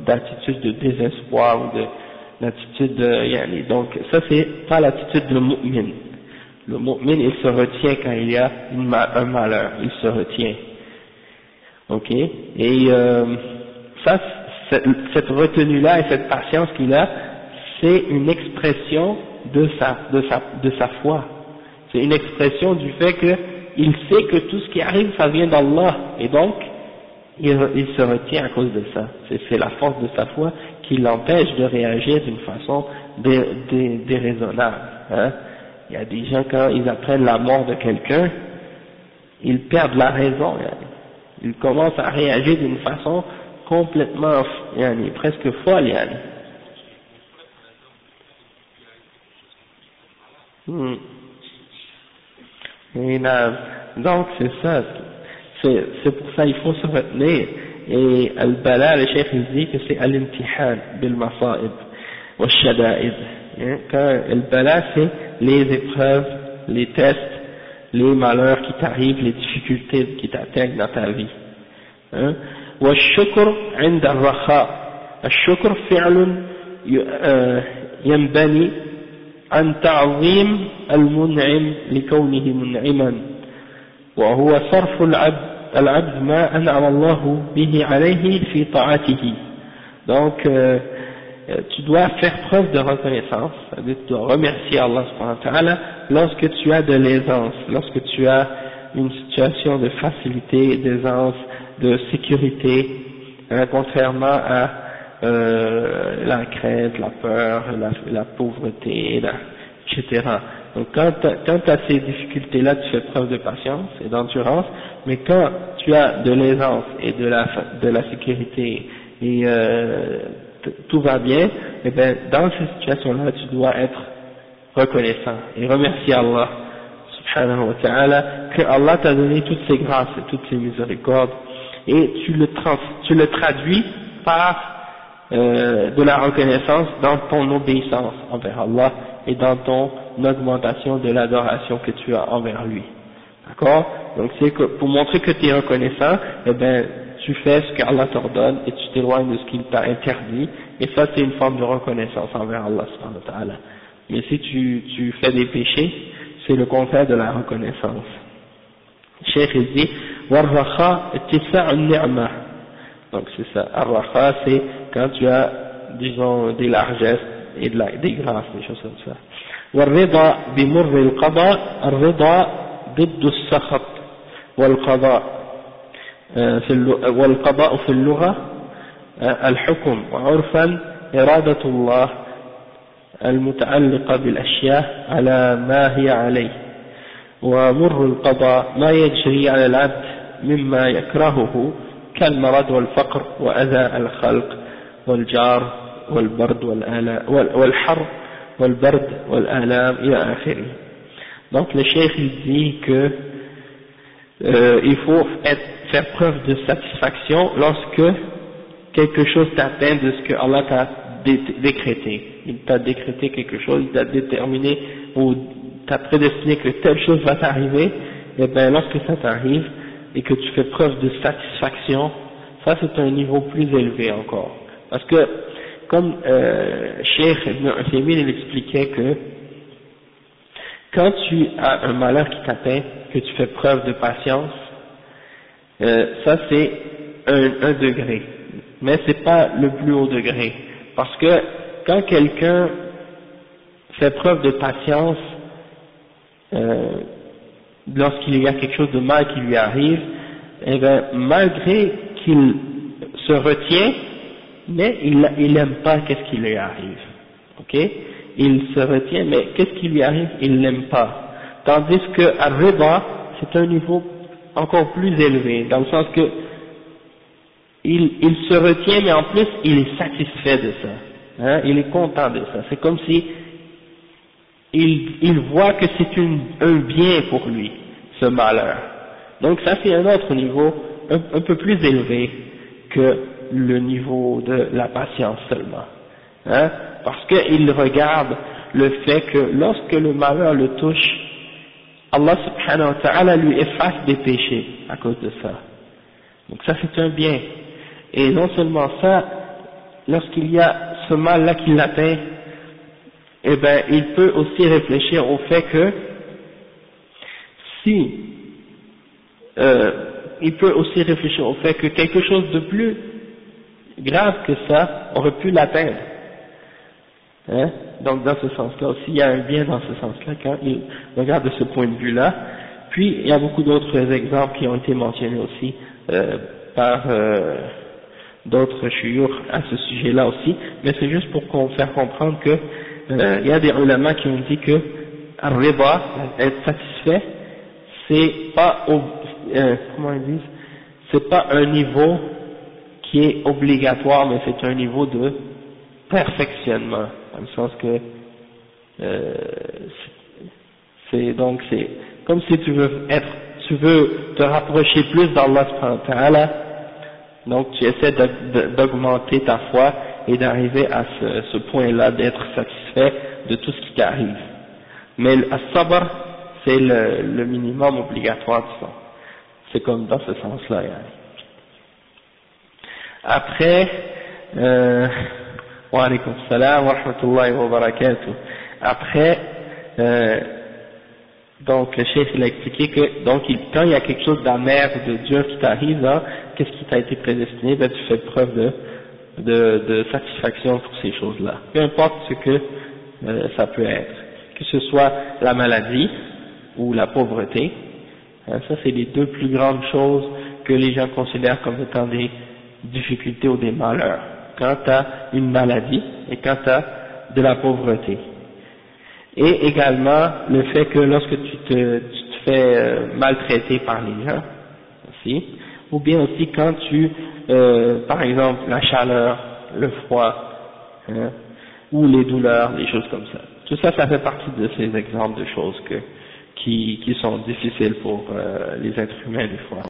d'attitude de désespoir, ou d'attitude de, donc ça c'est pas l'attitude de mu'min. Le mu'min, il se retient quand il y a un malheur, il se retient. Ok? Et cette retenue-là et cette patience qu'il a, c'est une expression de sa foi. C'est une expression du fait qu'il sait que tout ce qui arrive, ça vient d'Allah. Et donc, il se retient à cause de ça. C'est la force de sa foi qui l'empêche de réagir d'une façon déraisonnable. Hein? Il y a des gens, quand ils apprennent la mort de quelqu'un, ils perdent la raison. Ils commencent à réagir d'une façon complètement, presque folle. Et donc c'est ça. C'est pour ça il faut se retenir. Et al-bala, le cheikh il dit que c'est al-imtihan bil-masa'ib wa shada'id. Quand al-bala c'est les épreuves, les tests, les malheurs qui t'arrivent, les difficultés qui t'atteignent dans ta vie. والشكر عند الرخاء. الشكر فعل ينبني عن تعظيم المنعم لكونه منعما، وهو صرف العبد ما أنعم الله به عليه في طاعته. Donc tu dois faire preuve de reconnaissance, c'est-à-dire tu dois remercier Allah subhanahu wa ta'ala lorsque tu as de l'aisance, lorsque tu as une situation de facilité, d'aisance, de sécurité, contrairement à la crainte, la peur, la pauvreté, etc. Donc quand tu as ces difficultés-là, tu fais preuve de patience et d'endurance, mais quand tu as de l'aisance et de la sécurité et tout va bien, et bien dans ces situations-là, tu dois être reconnaissant et remercier Allah subhanahu wa ta'ala que Allah t'a donné toutes ces grâces et toutes ces miséricordes, et tu le traduis par de la reconnaissance dans ton obéissance envers Allah et dans ton augmentation de l'adoration que tu as envers lui. D'accord? Donc c'est que pour montrer que tu es reconnaissant, eh ben tu fais ce qu'Allah t'ordonne et tu t'éloignes de ce qu'il t'a interdit, et ça c'est une forme de reconnaissance envers Allah subhanahu wa ta'ala. Mais si tu fais des péchés, c'est le contraire de la reconnaissance. Cheikh il dit warracha ittisa'u ni'ma. Donc c'est ça, ar-racha c'est quand tu as disons des largesses et des grâces, des choses comme ça. والرضا بمر القضاء الرضا ضد السخط والقضاء والقضاء في اللغة الحكم وعرفا إرادة الله المتعلقة بالأشياء على ما هي عليه، ومر القضاء ما يجري على العبد مما يكرهه كالمرض والفقر وأذى الخلق والجار والبرد والحر والبرد والآلام إلى آخره. Donc le cheikh il dit que il faut faire preuve de satisfaction lorsque quelque chose t'atteint de ce que Allah t'a décrété. Il t'a décrété quelque chose, il t'a déterminé ou t'a prédestiné que telle chose va t'arriver, et bien lorsque ça t'arrive et que tu fais preuve de satisfaction, ça c'est un niveau plus élevé encore. Parce que comme Cheikh Ibn Uthaymin il expliquait que quand tu as un malheur qui t'atteint, que tu fais preuve de patience, ça c'est un degré, mais c'est pas le plus haut degré, parce que quand quelqu'un fait preuve de patience lorsqu'il y a quelque chose de mal qui lui arrive, eh bien malgré qu'il se retient, mais il n'aime pas qu'est-ce qui lui arrive, ok? Il se retient, mais qu'est-ce qui lui arrive, il n'aime pas. Tandis que Ar-Rida, c'est un niveau encore plus élevé, dans le sens que il se retient, mais en plus il est satisfait de ça, hein, il est content de ça. C'est comme si il voit que c'est un bien pour lui, ce malheur. Donc ça c'est un autre niveau, un peu plus élevé que le niveau de la patience seulement, hein, parce qu'il regarde le fait que lorsque le malheur le touche, Allah subhanahu wa ta'ala lui efface des péchés à cause de ça. Donc ça c'est un bien. Et non seulement ça, lorsqu'il y a ce mal-là qui l'atteint, eh ben il peut aussi réfléchir au fait que si il peut aussi réfléchir au fait que quelque chose de plus grave que ça aurait pu l'atteindre. Hein? Donc dans ce sens-là aussi, il y a un bien dans ce sens-là quand il regarde de ce point de vue-là. Puis il y a beaucoup d'autres exemples qui ont été mentionnés aussi par d'autres shuyukh à ce sujet-là aussi, mais c'est juste pour faire comprendre que il y a des ulama qui ont dit que ar-rida, être satisfait, c'est pas comment ils disent, c'est pas un niveau qui est obligatoire, mais c'est un niveau de perfectionnement, dans le sens que c'est comme si tu veux te rapprocher plus d'Allah subhanahu wa ta'ala, donc tu essaies d'augmenter ta foi et d'arriver à ce point-là, d'être satisfait de tout ce qui t'arrive. Mais as-sabr, c'est le minimum obligatoire, disons. C'est comme dans ce sens-là. Après, wa alaykum salam wa rahmatullahi wa barakatuh. Après, donc le chef il a expliqué que donc quand il y a quelque chose d'amer, de dur qui t'arrive, là, qu'est-ce qui t'a été prédestiné, ben tu fais preuve de satisfaction pour ces choses-là. Peu importe ce que ça peut être, que ce soit la maladie ou la pauvreté, hein, ça c'est les deux plus grandes choses que les gens considèrent comme étant des difficultés ou des malheurs, quand tu as une maladie et quand tu as de la pauvreté. Et également le fait que lorsque tu te fais maltraiter par les gens aussi, ou bien aussi quand par exemple la chaleur, le froid, hein, ou les douleurs, des choses comme ça. Tout ça, ça fait partie de ces exemples de choses qui sont difficiles pour les êtres humains des fois.